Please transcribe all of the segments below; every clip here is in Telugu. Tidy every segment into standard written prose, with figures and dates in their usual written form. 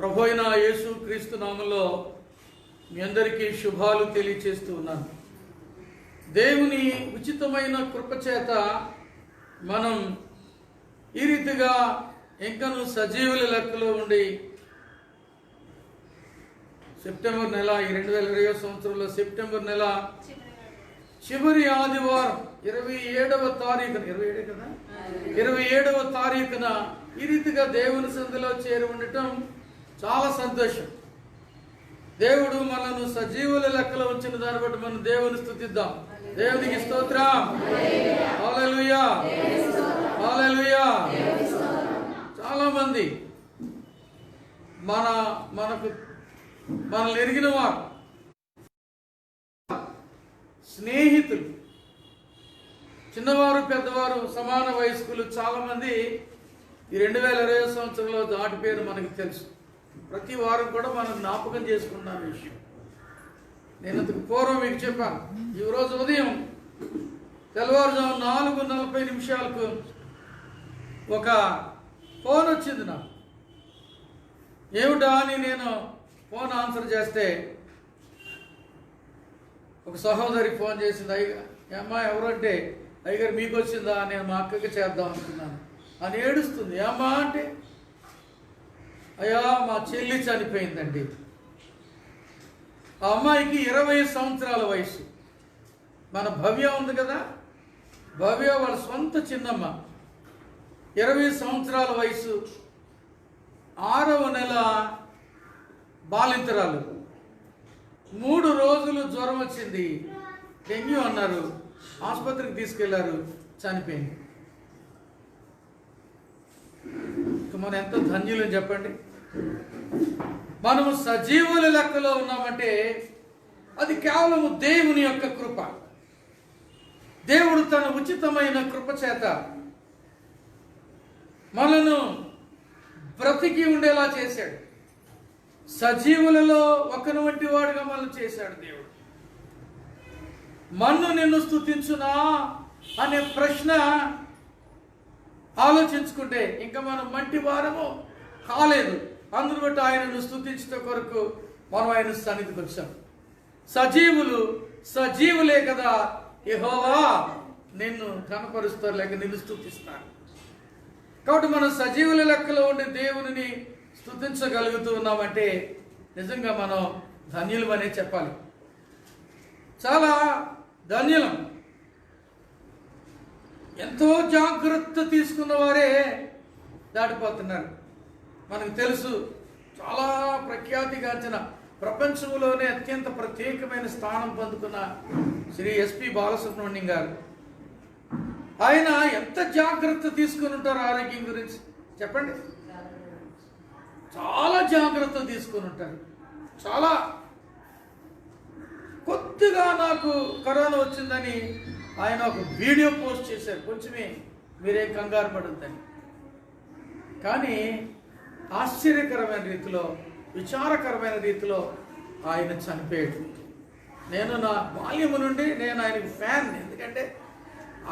ప్రభు అయిన యేసు క్రీస్తు నామములో మీ అందరికీ శుభాలు తెలియచేస్తూ ఉన్నాను. దేవుని ఉచితమైన కృప చేత మనం ఈ రీతిగా ఇంకను సజీవుల లెక్కలో ఉండి సెప్టెంబర్ నెల, ఈ 2020 సంవత్సరంలో సెప్టెంబర్ నెల చివరి ఆదివారం 27వ తారీఖున 27వ తారీఖున ఈ రీతిగా దేవుని సంధిలో చేరి ఉండటం చాలా సంతోషం. దేవుడు మనను సజీవుల లెక్కలో ఉంచిన దాన్ని బట్టి మనం దేవుని స్తుతిద్దాం. దేవునికి స్తోత్రం. హల్లెలూయా, హల్లెలూయా. చాలా మంది మనల్ని ఎరిగిన వారు, స్నేహితులు, చిన్నవారు పెద్దవారు సమాన వయస్కులు చాలా మంది ఈ 2020 సంవత్సరంలో దాటి పేరు మనకి తెలుసు. ప్రతి వారం కూడా మనం జ్ఞాపకం చేసుకున్నాం విషయం. నేను అంతకు పూర్వం మీకు చెప్పాను. ఈరోజు ఉదయం తెల్లవారుజాము 4:40 ఒక ఫోన్ వచ్చింది నాకు. ఏమిటా అని నేను ఫోన్ ఆన్సర్ చేస్తే ఒక సహోదరి ఫోన్ చేసింది. అమ్మా ఎవరంటే, అయ్యగారు మీకు వచ్చిందా, నేను మా అక్కకి చేద్దాం అనుకున్నాను అని ఏడుస్తుంది. ఏమ్మా అంటే, అయ్యా మా చెల్లి చనిపోయిందండి. ఆ అమ్మాయికి 20 సంవత్సరాల వయసు. మన భవ్య ఉంది కదా, భవ్య వాళ్ళ సొంత చిన్నమ్మ, 20 సంవత్సరాల వయసు, 6వ నెల బాలింతరాలు. 3 రోజులు జ్వరం వచ్చింది, డెంగ్యూ అన్నారు, ఆసుపత్రికి తీసుకెళ్లారు, చనిపోయింది. మనం ఎంత ధన్యులని చెప్పండి. మనము సజీవుల లెక్కలో ఉన్నామంటే అది కేవలము దేవుని యొక్క కృప. దేవుడు తన ఉచితమైన కృప చేత మనను బ్రతికి ఉండేలా చేశాడు. సజీవులలో ఒకని వంటి వాడుగా మనం చేశాడు దేవుడు. మన్ను నిన్ను స్తుతించునా అనే ప్రశ్న ఆలోచించుకుంటే ఇంకా మనం మంటి వారము కాలేదు. అందును బట్టి ఆయనను స్తుతించడం కొరకు మనం ఆయన సన్నిధికి వచ్చాం. సజీవులే కదా యెహోవా నిన్ను కనపరుస్తారు, లేక నిన్ను స్తుతిస్తారు. కాబట్టి మనం సజీవుల లెక్కలో ఉండే దేవుని స్తుతించగలుగుతూ ఉన్నామంటే నిజంగా మనం ధన్యులమనే చెప్పాలి. చాలా ధన్యులం. ఎంతో జాగ్రత్త తీసుకున్న వారే దాటిపోతున్నారు. మనకు తెలుసు, చాలా ప్రఖ్యాతిగాంచిన, ప్రపంచంలోనే అత్యంత ప్రత్యేకమైన స్థానం పొందుకున్న శ్రీ ఎస్పి బాలసుబ్రహ్మణ్యం గారు. ఆయన ఎంత జాగ్రత్త తీసుకుని ఉంటారు ఆరోగ్యం గురించి చెప్పండి. చాలా జాగ్రత్త తీసుకుని ఉంటారు. చాలా. కొద్దిగా నాకు కరోనా వచ్చిందని ఆయన ఒక వీడియో పోస్ట్ చేశారు, కొంచెమే మీరేం కంగారు పడొద్దని. కానీ ఆశ్చర్యకరమైన రీతిలో, విచారకరమైన రీతిలో ఆయన చనిపోయాడు. నేను నా బాల్యము నుండి నేను ఆయనకు ఫ్యాన్. ఎందుకంటే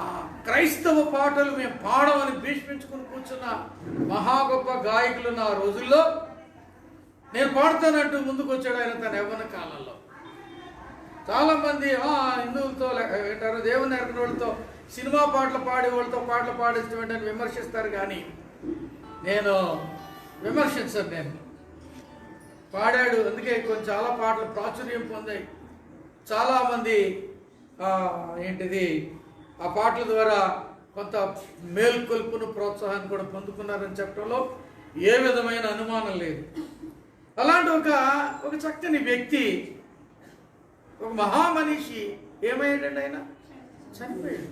ఆ క్రైస్తవ పాటలు మేము పాడమని భీష్మించుకుని కూర్చున్న మహా గొప్ప గాయకులు నా రోజుల్లో నేను పాడతానంటూ ముందుకు వచ్చాడు ఆయన తన యవ్వన కాలంలో. చాలామంది హిందువులతో అంటారు, దేవుని ఎరగని వాళ్ళతో, సినిమా పాటలు పాడే వాళ్ళతో పాటలు పాడించడం విమర్శిస్తారు. కానీ నేను విమర్శించను. నేను పాడాడు, అందుకే చాలా పాటలు ప్రాచుర్యం పొందాయి. చాలామంది ఆ పాటల ద్వారా కొంత మేల్కొల్పును, ప్రోత్సాహాన్ని కూడా పొందుకున్నారని చెప్పడంలో ఏ విధమైన అనుమానం లేదు. అలాంటి ఒక చక్కని వ్యక్తి, ఒక మహామనిషి ఏమయ్యాడండి, ఆయన చనిపోయాడు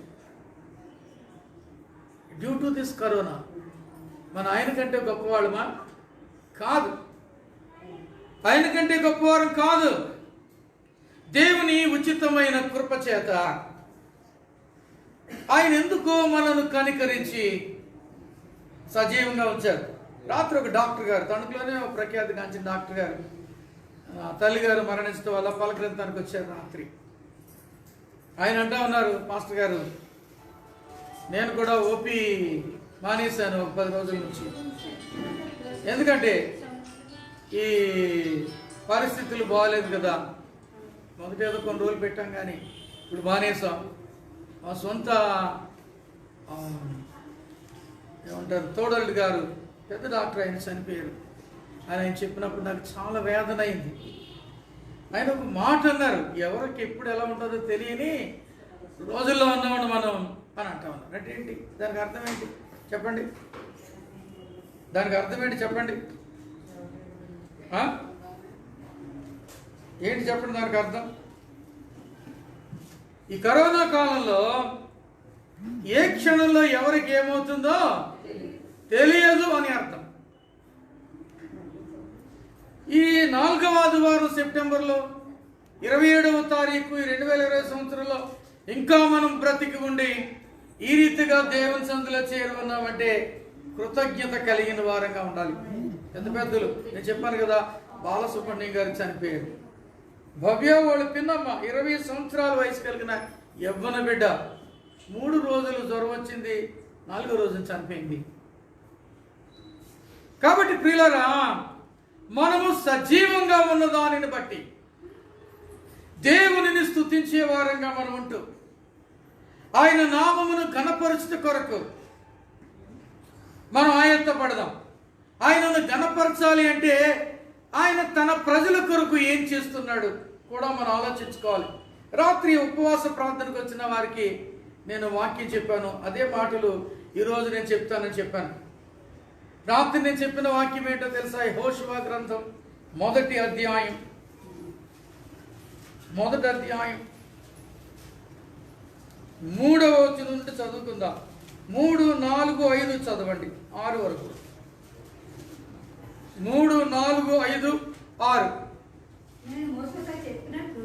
డ్యూ టు దిస్ కరోనా. మన ఆయన కంటే గొప్పవాళ్ళమా? కాదు. ఆయన కంటే గొప్పవారం కాదు. దేవుని ఉచితమైన కృప చేత ఆయన ఎందుకో మనను కనికరించి సజీవంగా ఉంచారు. రాత్రి ఒక డాక్టర్ గారు, తణుకులోనే ఒక ప్రఖ్యాతిగాంచిన డాక్టర్ గారు, తల్లిగారు మరణించడం వల్ల పలకరించడానికి వచ్చారు రాత్రి. ఆయన అంటా ఉన్నారు, పాస్టర్ గారు నేను కూడా ఓపీ మానేశాను ఒక 10 రోజుల నుంచి. ఎందుకంటే ఈ పరిస్థితులు బాగాలేదు కదా, మొదట ఏదో కొన్ని రోజులు పెట్టాం కానీ ఇప్పుడు మానేసాం. మా సొంత ఏమంటారు తోడల్లుడు గారు పెద్ద డాక్టర్, ఆయన చనిపోయారు. ఆయన చెప్పినప్పుడు నాకు చాలా వేదన అయింది. ఆయన ఒక మాట అన్నారు, ఎవరికి ఎప్పుడు ఎలా ఉంటుందో తెలియని రోజుల్లో ఉన్నామని మనం అని అంటా ఉన్నాం. అంటే ఏంటి దానికి అర్థం ఏంటి చెప్పండి? దానికి అర్థం ఏంటి చెప్పండి? ఏంటి చెప్పండి దానికి అర్థం? ఈ కరోనా కాలంలో ఏ క్షణంలో ఎవరికి ఏమవుతుందో తెలియదు అని అర్థం. ఈ 4వ ఆదివారం సెప్టెంబర్లో 27వ తారీఖు 2020 సంవత్సరంలో ఇంకా మనం బ్రతికి ఉండి ఈ రీతిగా దేవుని సందులో చేరుకున్నామంటే కృతజ్ఞత కలిగిన వారంగా ఉండాలి. పెద్ద పెద్దలు నేను చెప్పాను కదా, బాలసుబ్రహ్మణ్యం గారు చనిపోయారు. భవ్య వాళ్ళ పిన్నమ్మ 20 సంవత్సరాల వయసు కలిగిన యవ్వన బిడ్డ 3 రోజులు జ్వరం వచ్చింది, 4వ రోజున చనిపోయింది. కాబట్టి ప్రియులారా, మనము సజీవంగా ఉన్న దానిని బట్టి దేవునిని స్తుతించే వారంగా మనం ఉంటూ ఆయన నామమును ఘనపరచుట కొరకు మనం ఆయత్తపడదాం. ఆయనను ఘనపరచాలి అంటే ఆయన తన ప్రజల కొరకు ఏం చేస్తున్నాడు కూడా మనం ఆలోచించుకోవాలి. రాత్రి ఉపవాస ప్రార్థనకు వచ్చిన వారికి నేను వాక్యం చెప్పాను, అదే మాటలు ఈరోజు నేను చెప్తానని చెప్పాను. రాత్రి నేను చెప్పిన వాక్యం ఏంటో తెలుసా? యెహోషువ గ్రంథం 1వ అధ్యాయం 3వ వచనం నుండి చదువుకుందాం. 3, 4, 5 చదవండి, 6 వరకు. 3, 4, 5, 6. నేను మోషేతో చెప్పినట్లు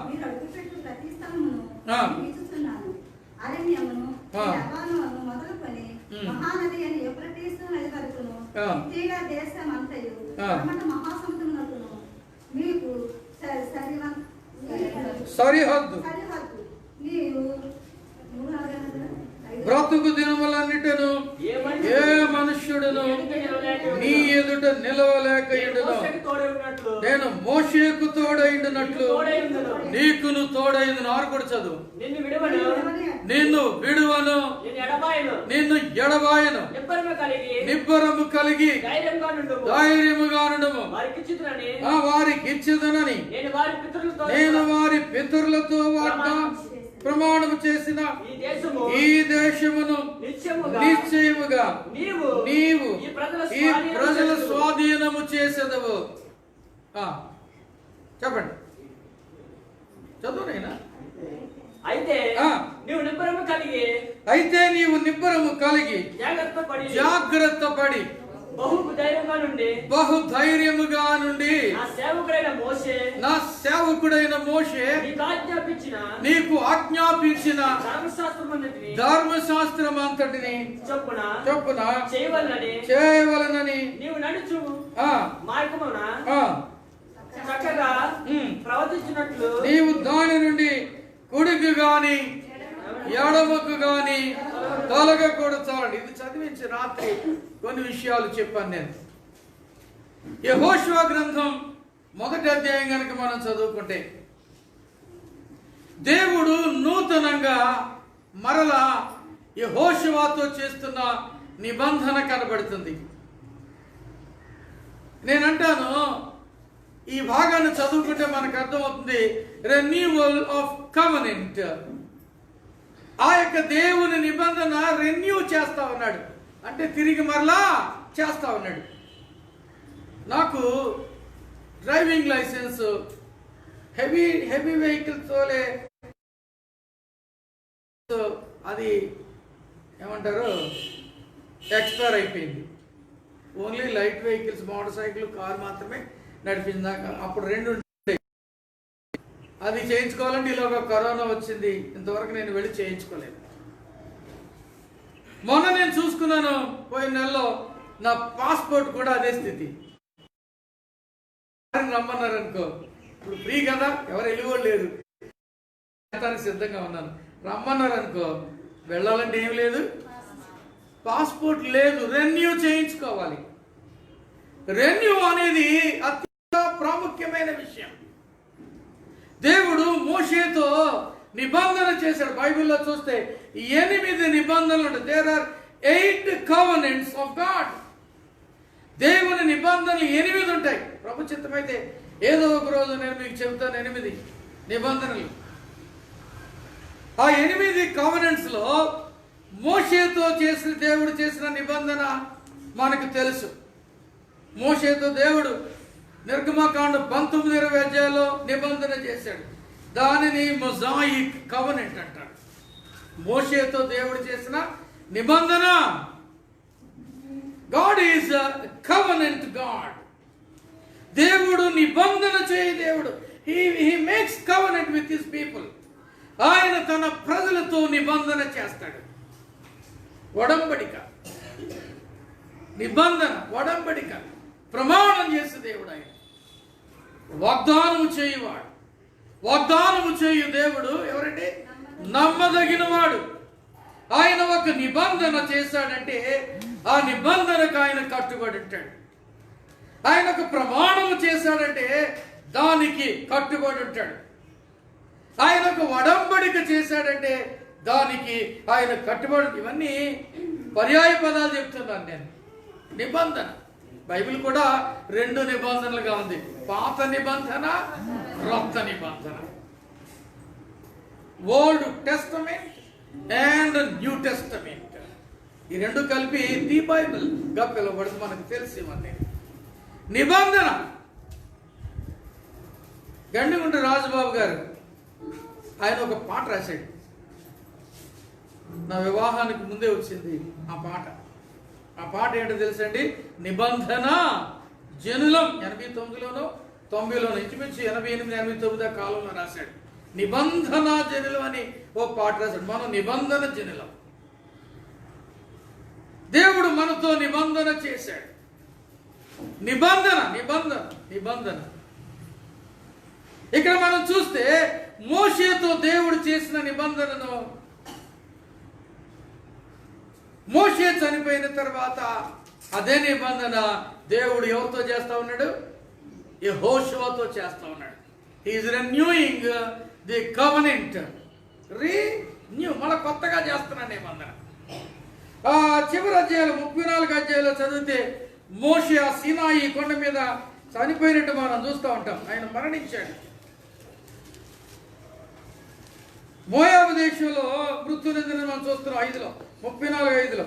మీరు అడుగుపెట్టు ప్రతి స్థలమును ఇచ్చుచున్నాను. అరణ్యమును లెబానోను మొదలుకొని మహానది అని యూఫ్రటీసు నది వరకును ఇత్తీగా దేశం అంతయు మహాసముద్రమునకును మీకు సరిహద్దు. నీవు బ్రతుకు దినములన్నిటను ఏ మనుష్యుడును నీ ఎదుట నిలవలేకయుండును. నేను మోషేకు తోడైండునట్లు నీకును తోడైందును. 6 కూడా చదువు. నిన్ను విడువను, నిన్ను ఎడబాయను, నిబ్బరము కలిగి ధైర్యముగా నుండుము. వారికి ఇచ్చేదనని నేను వారి పితరులతో ప్రమాణము చేసిన ఈ దేశమును నిశ్చయముగా నీవు ఈ ప్రజల స్వాధీనము చేసేదవు. చెప్పండి, చదువునైనా. అయితే నీవు నిబ్బరము కలిగి జాగ్రత్త పడి బహు ధైర్యముగా నుండి నా సేవకుడైన మోషే నీకు ఆజ్ఞాపించిన ధర్మశాస్త్రం అంతటిని చొప్పున చేయవలనని నీవు నడుచు మార్గమున చక్కగా ప్రవర్తించినట్లు నీవు దాని నుండి కుడికి గాని ఎడమకు గాని తొలగకూడదు. ఇది చదివించి రాత్రి కొన్ని విషయాలు చెప్పాను నేను. యెహోషువ గ్రంథం 1వ అధ్యాయం కనుక మనం చదువుకుంటే దేవుడు నూతనంగా మరలా యెహోషువతో చేస్తున్న నిబంధన కనబడుతుంది. నేనంటాను, ఈ భాగాన్ని చదువుకుంటే మనకు అర్థమవుతుంది, రెన్యూవల్ ఆఫ్ కవెనెంట్. ఆ యొక్క దేవుని నిబంధన రెన్యూ చేస్తా ఉన్నాడు, అంటే తిరిగి మరలా చేస్తా ఉన్నాడు. నాకు డ్రైవింగ్ లైసెన్స్ హెవీ వెహికల్స్ తోలే అది ఏమంటారు ఎక్స్పైర్ అయిపోయింది. Only light vehicles, motor cycle, car మాత్రమే నడిపిందాక. అప్పుడు 2 ఉంటాయి. అది చేయించుకోవాలంటే ఈలోగా కరోనా వచ్చింది, ఇంతవరకు నేను వెళ్ళి చేయించుకోలేదు. మొన్న నేను చూసుకున్నాను, పోయిన నెలలో నా పాస్పోర్ట్ కూడా అదే స్థితి. రమ్మన్నారు అనుకో, ఇప్పుడు ఫ్రీ కదా, ఎవరు వెళ్ళిపోలేదు లేరు, సిద్ధంగా ఉన్నాను. రమ్మన్నారు అనుకో, వెళ్ళాలంటే ఏం లేదు, పాస్పోర్ట్ లేదు, రెన్యూ చేయించుకోవాలి. రెన్యూ అనేది అత్యంత ప్రాముఖ్యమైన విషయం. దేవుడు మోషేతో నిబంధన చేశాడు. బైబిల్లో చూస్తే 8 నిబంధనలు ఉంటాయి. There are 8 covenants of God. దేవుని నిబంధనలు 8 ఉంటాయి. ప్రభు చిత్తమైతే ఏదో ఒక రోజు నేను మీకు చెబుతాను 8 నిబంధనలు. ఆ 8 covenants లో మోషేతో దేవుడు చేసిన నిబంధన మనకు తెలుసు. మోషేతో దేవుడు నిర్గమకాండం 19-20 అధ్యాయాల్లో నిబంధన చేశాడు. దానిని మొజాయిక్ కవనెంట్ అంటారు. మోషేతో దేవుడు చేసిన నిబంధన. God is covenant God. దేవుడు నిబంధన చేయ దేవుడు. He makes covenant with his people. ఆయన తన ప్రజలతో నిబంధన చేస్తాడు. ఒడంబడిక, నిబంధన, ఒడంబడిక, ప్రమాణం చేసే దేవుడు ఆయన. వాగ్దానము చేయువాడు. వాగ్దానము చేయు దేవుడు ఎవరంటే నమ్మదగిన వాడు. ఆయన ఒక నిబంధన చేశాడంటే ఆ నిబంధనకు ఆయన కట్టుబడి ఉంటాడు. ఆయన ఒక ప్రమాణము చేశాడంటే దానికి కట్టుబడి ఉంటాడు. ఆయన ఒక ఒడంబడిక చేశాడంటే దానికి ఆయన కట్టుబడి. ఇవన్నీ పర్యాయ పదాలు చెప్తున్నాను నేను. నిబంధన. బైబిల్ కూడా 2 నిబంధనలుగా ఉంది. పాత నిబంధన, క్రొత్త నిబంధన. Old testament and new testament. ఈ 2 కలిపి ది బైబిల్ గా పిలువబడుతుంది. మనకు తెలిసి ఇవన్నీ నిబంధన. గండిగుంట రాజుబాబు గారు ఆయన ఒక పాట రాశాడు. నా వివాహానికి ముందే వచ్చింది ఆ పాట. ఆ పాట ఏంటో తెలుసండి? నిబంధన జనులం. 89లోనో 90లోనో ఇంచుమించు 88-89 కాలంలో రాశాడు. నిబంధన జనులం అని ఓ పాట రాశాడు. మనం నిబంధన జనులం. దేవుడు మనతో నిబంధన చేశాడు. నిబంధన, నిబంధన, నిబంధన. ఇక్కడ మనం చూస్తే మోషేతో దేవుడు చేసిన నిబంధనను, మోషే చనిపోయిన తర్వాత అదే నిబంధన దేవుడు ఎవరితో చేస్తా ఉన్నాడు? యెహోషువతో చేస్తా ఉన్నాడు. He is renewing the covenant. Renew, మళ్ళీ కొత్తగా చేస్తున్నాడు నిబంధన. చివరి అధ్యాయాలు 34 అధ్యాయాలు చదివితే మోషే ఆ సీనాయి కొండ మీద చనిపోయినట్టు మనం చూస్తూ ఉంటాం. ఆయన మరణించాడు. మోయాబు దేశంలో మృత్యునిందని మనం చూస్తున్నాం. 5లో 34:5లో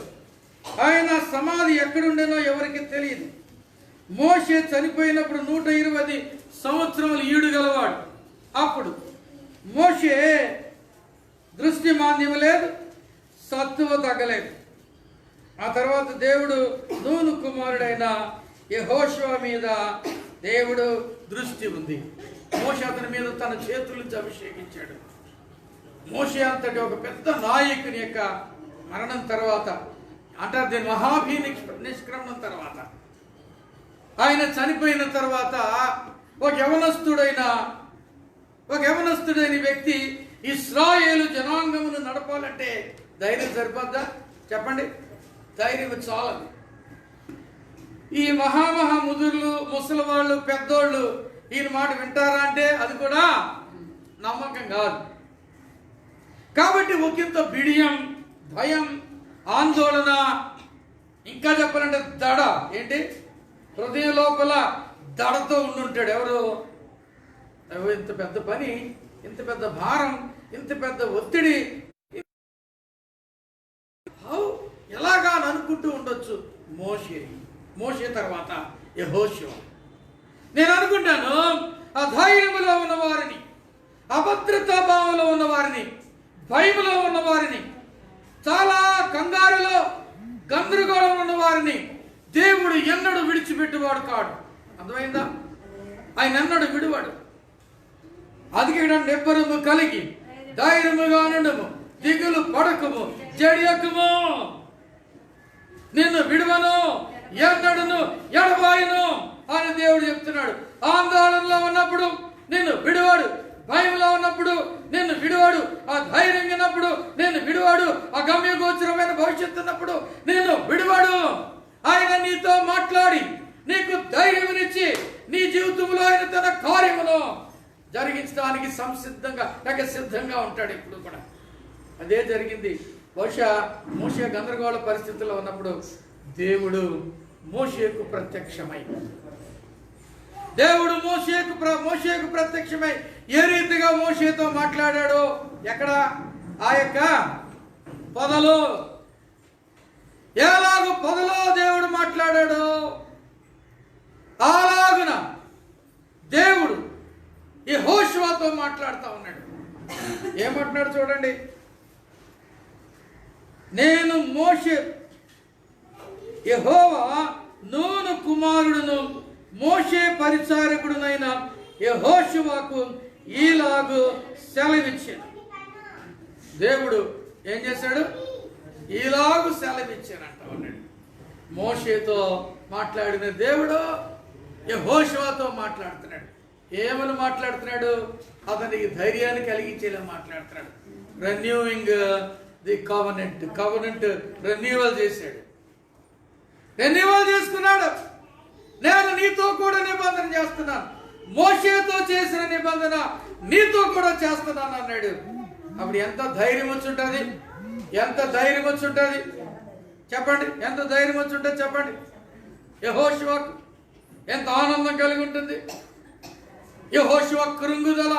ఆయన సమాధి ఎక్కడుండేనో ఎవరికి తెలియదు. మోషే చనిపోయినప్పుడు 120 సంవత్సరములు ఈడు గలవాడు. అప్పుడు మోషే దృష్టి మాంద్యం లేదు, సత్తువ తగ్గలేదు. ఆ తర్వాత దేవుడు నూను కుమారుడైన యెహోషువ మీద దేవుడు దృష్టి ఉంది. మోషే అతని మీద తన చేతులను అభిషేకించాడు. మోషే అంతటి ఒక పెద్ద నాయకుని యొక్క మరణం తర్వాత, అంటారు దీని మహాభీ నిష్క్రమణం తర్వాత, ఆయన చనిపోయిన తర్వాత ఒక యవనస్తుడైన వ్యక్తి ఇశ్రాయేలు జనాంగమును నడపాలంటే ధైర్యం సరిపోద్దా? చెప్పండి. ధైర్యం చాలదు. ఈ ముదుర్లు, ముసలివాళ్ళు, పెద్దోళ్ళు ఈయన మాట వింటారా అంటే అది కూడా నమ్మకం కాదు. కాబట్టి ఒకంత బిడియం, భయం, ఆందోళన, ఇంకా చెప్పాలంటే దడ. ఏంటి? హృదయ లోపల దడతో ఉండుంటాడు. ఎవరు? ఇంత పెద్ద పని, ఇంత పెద్ద భారం, ఇంత పెద్ద ఒత్తిడి ఎలాగా అని అనుకుంటూ ఉండొచ్చు. మోషే తర్వాత యెహోషువ. నేను అనుకుంటాను ఆ ధైర్యంలో ఉన్న వారిని, అభద్రతా భావంలో ఉన్న వారిని, భయంలో ఉన్న వారిని, చాలా కంగారులో గందరగోళం ఉన్న వారిని దేవుడు ఎన్నడూ విడిచిపెట్టేవాడు కాడు. అర్థమైందా? ఆయన ఎన్నడూ విడివాడు. అందుకే నెబ్బరము కలిగి ధైర్యముగా నుండుము, దిగులు పడకము, జడియకము, నిన్ను విడువను, ఎన్నడను ఎడబాయను అని దేవుడు చెప్తున్నాడు. ఆందోళనలో ఉన్నప్పుడు నిన్ను విడువాడు, భయంలో ఉన్నప్పుడు నిన్ను విడువాడు, ఆ ధైర్యం ఉన్నప్పుడు నిన్ను విడువాడు, ఆ గమ్యగోచరమైన భవిష్యత్తు ఉన్నప్పుడు నిన్ను విడువాడు. ఆయన నీతో మాట్లాడి నీకు ధైర్యమునిచ్చి నీ జీవితంలో ఆయన తన కార్యమును జరిగించడానికి సిద్ధంగా ఉంటాడు ఎప్పుడు కూడా. అదే జరిగింది. బహుశా మోషే గందరగోళ పరిస్థితుల్లో ఉన్నప్పుడు దేవుడు మోషేకు ప్రత్యక్షమై ఏ రీతిగా మోషేతో మాట్లాడాడో, ఎక్కడ ఆ యొక్క పొదలో, ఎలాగో పొదలో దేవుడు మాట్లాడాడో అలాగున దేవుడు యెహోషువతో మాట్లాడుతూ ఉన్నాడు. ఏమంటున్నాడు చూడండి, నేను మోషే యెహోవా నూను కుమారుడును మోషే పరిచారకుడునైన యెహోషువకు ఈలాగు సెలవిచ్చాడు. దేవుడు ఏం చేశాడు? ఈలాగు సెలవిచ్చానంట ఉన్నాడు. మోషేతో మాట్లాడిన దేవుడు యెహోషువతో మాట్లాడుతున్నాడు. ఏమని మాట్లాడుతున్నాడు? అతనికి ధైర్యాన్ని కలిగించేలా మాట్లాడుతున్నాడు. రెన్యూయింగ్ ది కవనెంట్ రెన్యూవల్ చేశాడు. రెన్యూవల్ చేసుకున్నాడు. నేను నీతో కూడా నిబంధన చేస్తున్నాను, మోషేతో చేసిన నిబంధన నీతో కూడా చేస్తున్నాను అన్నాడు. అప్పుడు ఎంత ధైర్యం వచ్చి ఉంటుంది? చెప్పండి, ఎంత ధైర్యం వచ్చి ఉంటుంది చెప్పండి. యెహోషువకు ఎంత ఆనందం కలిగి ఉంటుంది. యెహోషువ కృంగుదల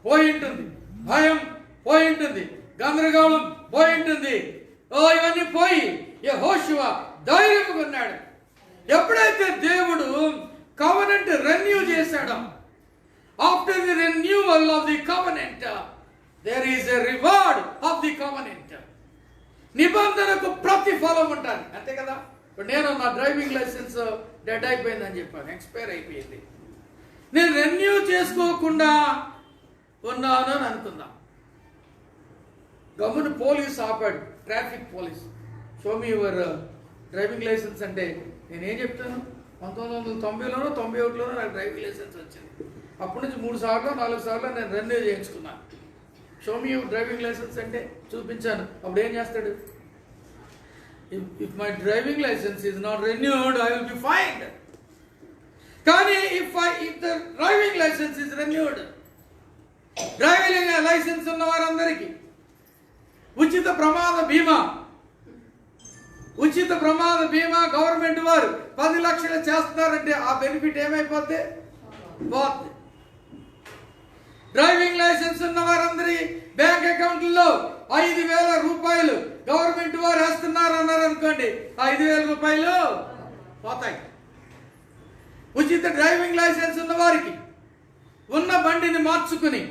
పోయి ఉంటుంది, భయం పోయి ఉంటుంది, గందరగోళం పోయి ఉంటుంది. ఇవన్నీ పోయి యెహోషువ ధైర్యంగా ఉన్నాడు. ఎప్పుడైతే దేవుడు కవనెంట్ రెన్యూ చేశాడో, after the renewal of the covenant there is a reward of the covenant. నిబంధనకు ప్రతిఫలం ఉంటుంది, అంతే కదా. ఇప్పుడు నేను నా డ్రైవింగ్ లైసెన్స్ డెడ్ అయిపోయిందని చెప్పాను, ఎక్స్పైర్ అయిపోయింది. నేను రెన్యూ చేసుకోకుండా ఉన్నాను అని అనుకుందాం. గమ్మున పోలీస్ ఆపాడు, traffic police, show me your driving licence అంటే నేనేం చెప్తాను? 1990లోనో 91లోనో నాకు డ్రైవింగ్ లైసెన్స్ వచ్చింది. అప్పటి నుంచి 3 సార్లు 4 సార్లు నేను రెన్యూ చేయించుకున్నాను. Show me your driving licence అంటే చూపించాను. అప్పుడు ఏం చేస్తాడు? If my driving licence is not renewed I will be fined. కానీ if the driving licence is renewed, driving licence ఉన్న వారందరికీ ఉచిత ప్రమాద బీమా గవర్నమెంట్ వారు 10 లక్షలు చేస్తున్నారంటే ఆ బెనిఫిట్ ఏమైపోద్ది? పోద్ది. డ్రైవింగ్ లైసెన్స్ ఉన్న వారందరి బ్యాంక్ అకౌంట్లో 5,000 రూపాయలు గవర్నమెంట్ వారు వేస్తున్నారు అన్నారు అనుకోండి, 5,000 రూపాయలు పోతాయి. ఉచిత డ్రైవింగ్ లైసెన్స్ ఉన్న వారికి ఉన్న బండిని మార్చుకుని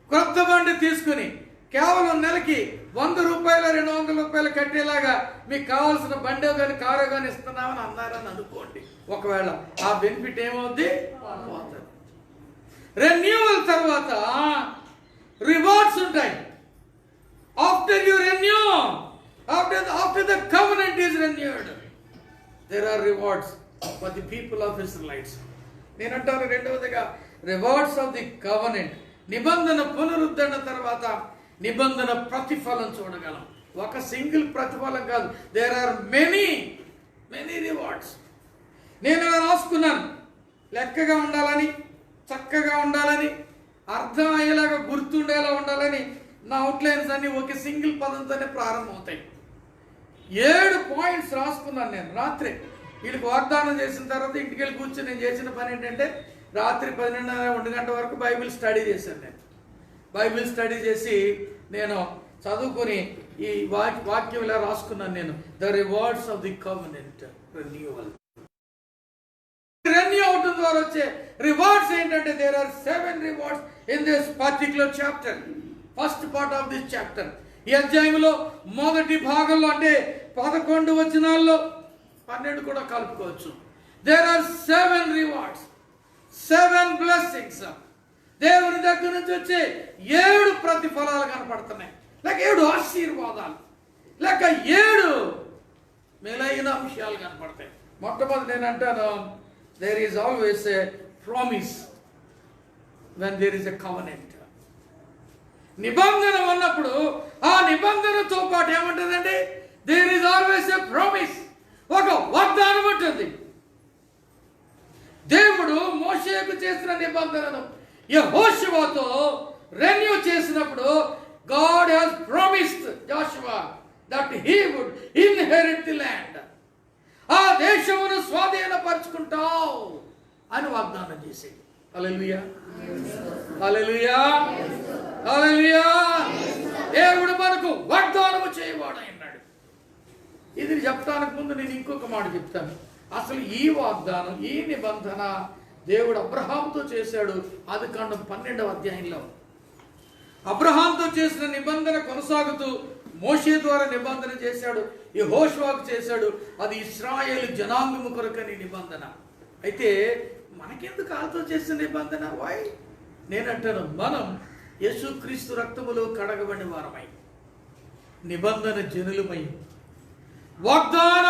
కొత్త బండి తీసుకుని కేవలం నెలకి 100 రూపాయలు 200 రూపాయలు కట్టేలాగా మీకు కావాల్సిన బండి కానీ కారు కానీ ఇస్తున్నామని అన్నారని అనుకోండి. ఒకవేళ ఆ బెనిఫిట్ ఏమవుద్ది? పోతుంది. రెన్యూవల్ తర్వాత రివార్డ్స్ ఉంటాయి. After you renew, after the covenant is renewed, there are rewards for the people of Israelites. నేనంటాను రెండవదిగా రివార్డ్స్ ఆఫ్ ది కవెనెంట్. నిబంధన పునరుద్ధరణ తర్వాత నిబంధన ప్రతిఫలం చూడగలం. ఒక సింగిల్ ప్రతిఫలం కాదు, దేర్ ఆర్ మెనీ రివార్డ్స్. నేను రాసుకున్నాను, లెక్కగా ఉండాలని, చక్కగా ఉండాలని, అర్థం అయ్యేలాగా గుర్తుండేలా ఉండాలని. నా అవుట్లైన్స్ అన్ని ఒక సింగిల్ పదంతోనే ప్రారంభమవుతాయి. 7 పాయింట్స్ రాసుకున్నాను నేను రాత్రి. వీళ్ళకి వాగ్దానం చేసిన తర్వాత ఇంటికి వెళ్ళి కూర్చొని నేను చేసిన పని ఏంటంటే రాత్రి 12:30 గంటల వరకు బైబిల్ స్టడీ చేశాను. నేను బైబిల్ స్టడీ చేసి నేను చదువుకొని ఈ వాక్యం ఇలా రాసుకున్నాను నేను. The rewards of the covenant renewal. Renew అవటం ద్వారా వచ్చే రివార్డ్స్ ఏంటంటే there are 7 rewards in this particular chapter, first part of this chapter. ఈ అధ్యాయంలో మొదటి భాగంలో అంటే 11 వచనాల్లో 12 కూడా కలుపుకోవచ్చు. There are 7 rewards, 7 blessings. దేవుని దగ్గర నుంచి వచ్చే 7 ప్రతిఫలాలు కనపడుతున్నాయి, లేక 7 ఆశీర్వాదాలు, లేక 7 మేలైన అంశాలు కనపడతాయి. మొట్టమొదటి నేను అంటాను, there is always a promise when there is a covenant. నిబంధన ఉన్నప్పుడు ఆ నిబంధనతో పాటు ఏముంటుందండి? There is always a promise. ఒక వాగ్దానం ఉంటుంది. దేవుడు మోషేకు చేసిన నిబంధనను యెహోషువతో రెన్యూ చేసినప్పుడు God has promised Joshua that he would inherit the land. ఆ దేశమును స్వాధీనపరుచుకుంటావు అని వాగ్దానం చేసేది. హల్లెలూయా, హల్లెలూయా, హల్లెలూయా. దేవుడు మనకు వాగ్దానము చేయవాడన్నాడు. ఇది చెప్పడానికి ముందు నేను ఇంకొక మాట చెప్తాను. అసలు ఈ వాగ్దానం, ఈ నిబంధన దేవుడు అబ్రహాముతో చేశాడు. ఆదికాండం 12వ అధ్యాయంలో అబ్రహాంతో చేసిన నిబంధన కొనసాగుతూ మోషే ద్వారా నిబంధన చేశాడు, యెహోషువకు చేశాడు. అది ఇశ్రాయేలు జనాంగము కొరకని నిబంధన. అయితే మనకెందుకు వాళ్ళతో చేసిన నిబంధన? వై? నేనంటాను, మనం యేసుక్రీస్తు రక్తములో కడగబడిన వారమై, నిబంధన జనులమై, వాగ్దాన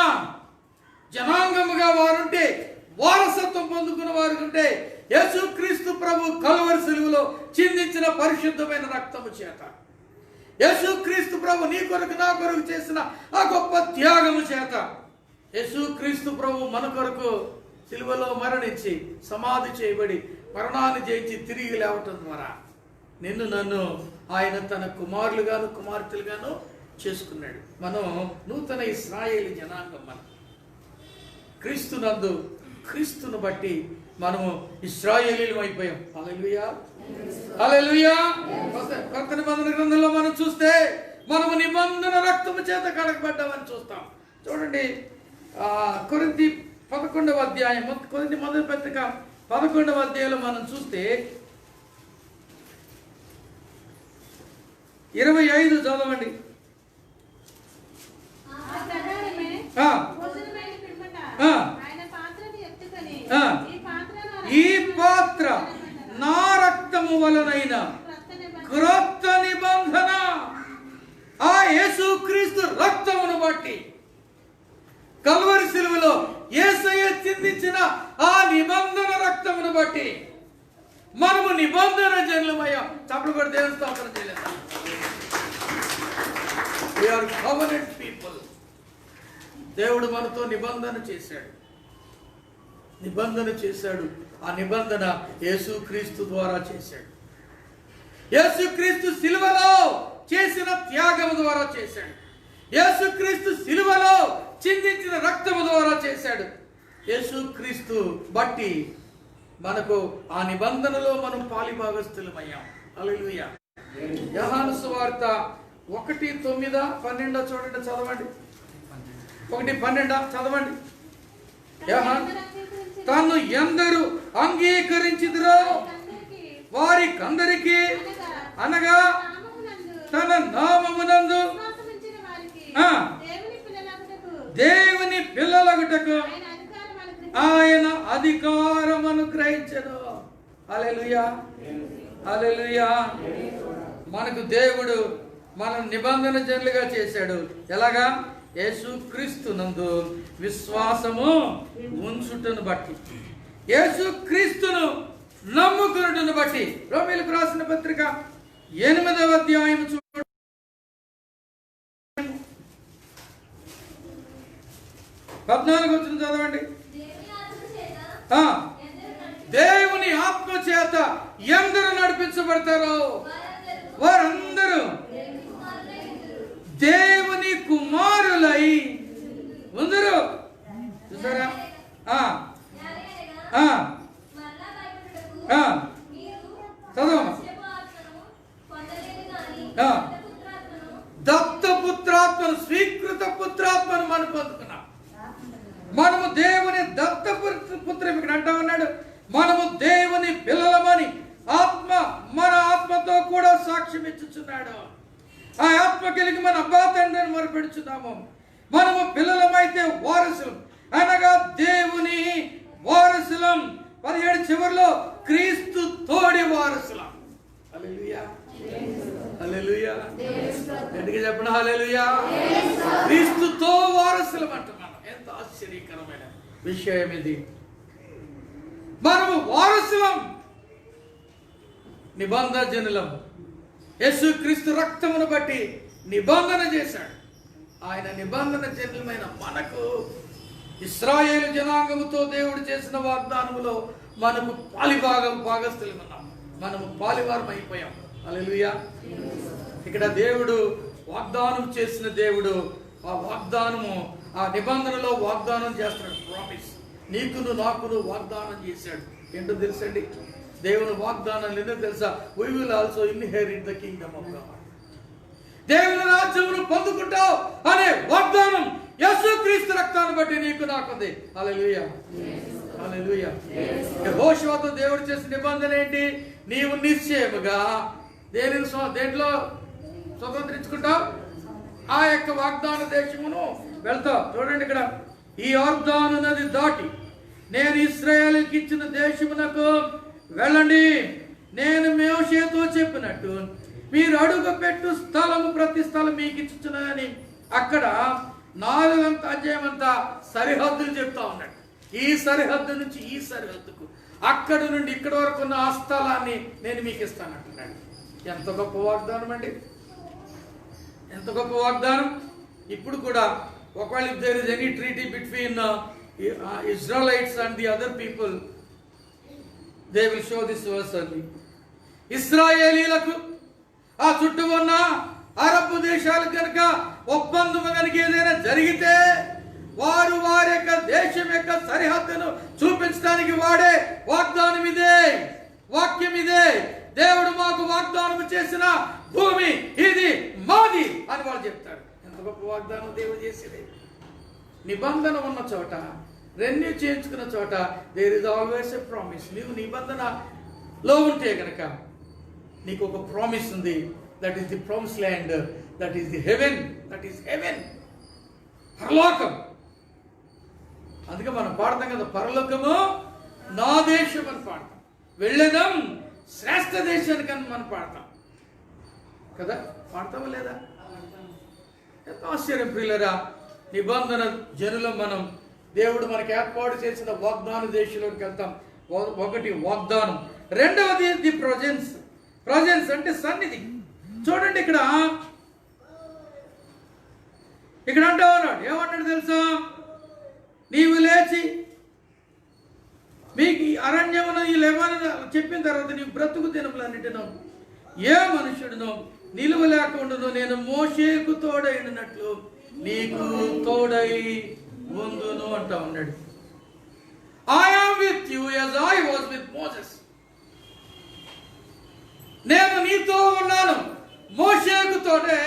జనాంగముగా వారుంటే, వారసత్వం పొందుకున్న వారు ఉంటే, యేసుక్రీస్తు ప్రభు కలువరి సిలువలో చిందించిన పరిశుద్ధమైన రక్తము చేత, యేసుక్రీస్తు ప్రభు నీ కొరకు నా కొరకు చేసిన ఆ గొప్ప త్యాగము చేత, యేసుక్రీస్తు ప్రభు మన కొరకు సిలువలో మరణించి సమాధి చేయబడి మరణాన్ని జయించి తిరిగి లేవటం ద్వారా నిన్ను నన్ను ఆయన తన కుమారులుగాను కుమార్తెలుగాను చేసుకున్నాడు. మనం నూతన ఇశ్రాయేలు జనాంగం. మనం క్రీస్తునందు, క్రీస్తును బట్టి మనము ఇశ్రాయేలీలం అయిపోయాం. హల్లెలూయా, హల్లెలూయా. కొత్త నిబంధన గ్రంథంలో మనం చూస్తే మనము నిబంధన రక్తము చేత కడగబడ్డామని చూస్తాం. చూడండి, కొరింథీ 11వ అధ్యాయం, కొరింథీ మొదటి పత్రిక 11వ అధ్యాయంలో మనం చూస్తే 25 చదవండి. ఈ పాత్ర నా రక్తము వలనైన క్రొత్త నిబంధన, ఆ యేసుక్రీస్తు రక్తమును బట్టి, కల్వరి సిలువలో యేసయ్య చిందించిన ఆ నిబంధన రక్తమును బట్టి మనము నిబంధన జనులమయ్యాం. చప్పుడు కూడా దేవుని స్తోత్రం చేయలేదు. We are covenant people. దేవుడు మనతో నిబంధన చేశాడు, నిబంధన చేశాడు. ఆ నిబంధన యేసుక్రీస్తు ద్వారా చేశాడు. యేసుక్రీస్తు సిలువలో చేసిన త్యాగము ద్వారా చేశాడు. యేసుక్రీస్తు సిలువలో చిందించిన రక్తము ద్వారా చేశాడు. యేసుక్రీస్తు బట్టి మనకు ఆ నిబంధనలో మనం పాలిభాగస్థులమయ్యాం. హల్లెలూయా. యోహాను సువార్త 1:9-12 చూడండి, చదవండి. 1:12 చదవండి. యోహాను, తను ఎందరు అంగీకరించిదురో వారికందరికీ, అనగా తన నామమునందు దేవుని పిల్లలగుటకు ఆయన అధికారం అనుగ్రహించెను. హల్లెలూయా, హల్లెలూయా. మనకు దేవుడు మన నిబంధన జనులుగా చేశాడు. ఎలాగా? యేసుక్రీస్తునందు విశ్వాసము ఉంచుటను బట్టి, యేసుక్రీస్తును నమ్ముకున్నట్టును బట్టి. రోమీయులకు రాసిన పత్రిక 8వ అధ్యాయం చూడండి, 14 వచ్చిన చదవండి. దేవుని ఆత్మ చేత ఎందరు నడిపించబడతారో వారందరూ దేవుని కుమారులై ఉందరు. చూసారా? చదవమ్మా. దత్తపుత్రాత్మను, స్వీకృత పుత్రాత్మను మనం పొందుకున్నాం. మనము దేవుని దత్తపుత్రం ఇక్కడ అంటా ఉన్నాడు. మనము దేవుని పిల్లలమని ఆత్మ మన ఆత్మతో కూడా సాక్ష్యం ఇచ్చుచున్నాడు. ఆ ఆత్మ కలిగి మన అబ్బా తండ్రిని మొరపెడుచున్నాము. మనము పిల్లలమైతే వారసులం, అనగా దేవుని వారసులం. 17 చివరిలో క్రీస్తు తోడి వారసులం. హల్లెలూయా, హల్లెలూయా. ఎందుకు చెప్పండి హల్లెలూయా. క్రీస్తుతో వారసులం అంట. మనం ఎంత ఆశ్చర్యకరమైన విషయం ఇది. మనము వారసులం, నిబంధన జనులం. యేసుక్రీస్తు రక్తమును బట్టి నిబంధన చేశాడు. ఆయన నిబంధన జనులమైన మనకు ఇశ్రాయేలు జనాంగముతో దేవుడు చేసిన వాగ్దానములో మనము భాగస్థులు ఉన్నాం. మనము పాలివారం అయిపోయాం. హల్లెలూయా. ఇక్కడ దేవుడు వాగ్దానం చేసిన దేవుడు ఆ వాగ్దానము, ఆ నిబంధనలో వాగ్దానం చేస్తున్నాడు. ప్రామిస్ నీకును నాకును వాగ్దానం చేశాడు. ఏంటో తెలుసండి, దేవుని వాగ్దానం లేదో తెలుసా? we will also inherit the kingdom of God. దేవుని రాజ్యమును పొందుకుంటావు అనే వాగ్దానం యేసుక్రీస్తు రక్తాన్ని బట్టి నీకు నాకుంది. హల్లెలూయా, హల్లెలూయా. యెహోషువతో దేవుడు చేసిన నిబంధన ఏంటి? నీవు నిశ్చయముగా దేంట్లో స్వతంత్రించుకుంటావు? ఆ యొక్క వాగ్దాన దేశమును వెళ్తావు. చూడండి ఇక్కడ, ఈ యోర్దాను నది దాటి నేను ఇశ్రాయేలుకి ఇచ్చిన దేశమునకు వెళ్ళండి. నేను మోషేతో చెప్పినట్టు మీరు అడుగు పెట్టు స్థలము ప్రతి స్థలం మీకు ఇచ్చుచున్నానని అక్కడ 4వ అధ్యాయం అంతా సరిహద్దులు చెప్తా ఉన్నాడు. ఈ సరిహద్దు నుంచి ఈ సరిహద్దుకు, అక్కడి నుండి ఇక్కడ వరకు ఉన్న ఆ స్థలాన్ని నేను మీకు ఇస్తానంటున్నాడు. ఎంత గొప్ప వాగ్దానం అండి, ఎంత గొప్ప వాగ్దానం. ఇప్పుడు కూడా ఒకవేళ if there is any treaty between Israelites and the other people, they will show this verse only. ఇశ్రాయేలీలకు ఆ చుట్టూ ఉన్న అరబ్ దేశాలకు కనుక ఒప్పందం కనుక ఏదైనా జరిగితే వారు వారి యొక్క దేశం యొక్క సరిహద్దును చూపించడానికి వాడే వాగ్దానం ఇదే, వాక్యం ఇదే. దేవుడు మాకు వాగ్దానం చేసిన భూమి ఇది మాది అని వాళ్ళు చెప్తారు. ఎంత గొప్ప వాగ్దానం దేవుడు చేసేది. నిబంధన ఉన్న చోట, రెన్యూ చేయించుకున్న చోట there is always a promise. నీవు నిబంధనలో ఉంటే కనుక నీకు ఒక ప్రామిస్ ఉంది. That is the promise land, that is the heaven, that is heaven, పరలోకం. అందుకే మనం పాడతాం కదా, పరలోకము నా దేశం అని పాడతాం, వెళ్ళడం శ్రేష్ఠ దేశానికి అని మనం పాడతాం కదా. పాడతామా లేదా? ఎంత ఆశ్చర్యం ప్రియులరా. నిబంధన జనులు మనం, దేవుడు మనకి ఏర్పాటు చేసిన వాగ్దాన దేశంలోకి వెళ్తాం. ఒకటి వాగ్దానం, రెండవది ది ప్రజెన్స్. ప్రజెన్స్ అంటే సన్నిధి. చూడండి ఇక్కడ అంటా ఉన్నాడు, ఏమంటాడు తెలుసా? నీవు లేచి మీకు అరణ్యమును ఈ లెబాను చెప్పిన తర్వాత నీ బ్రతుకు దినములన్నిటినో ఏ మనుషుడునో నిలువ లేకుండా నేను మోషేకు తోడైనట్లు నీకు తోడై ఉందును అంటా ఉన్నాడు. I am with you as I was with Moses. నేను నీతో ఉన్నాను. మోషేకు తోడే.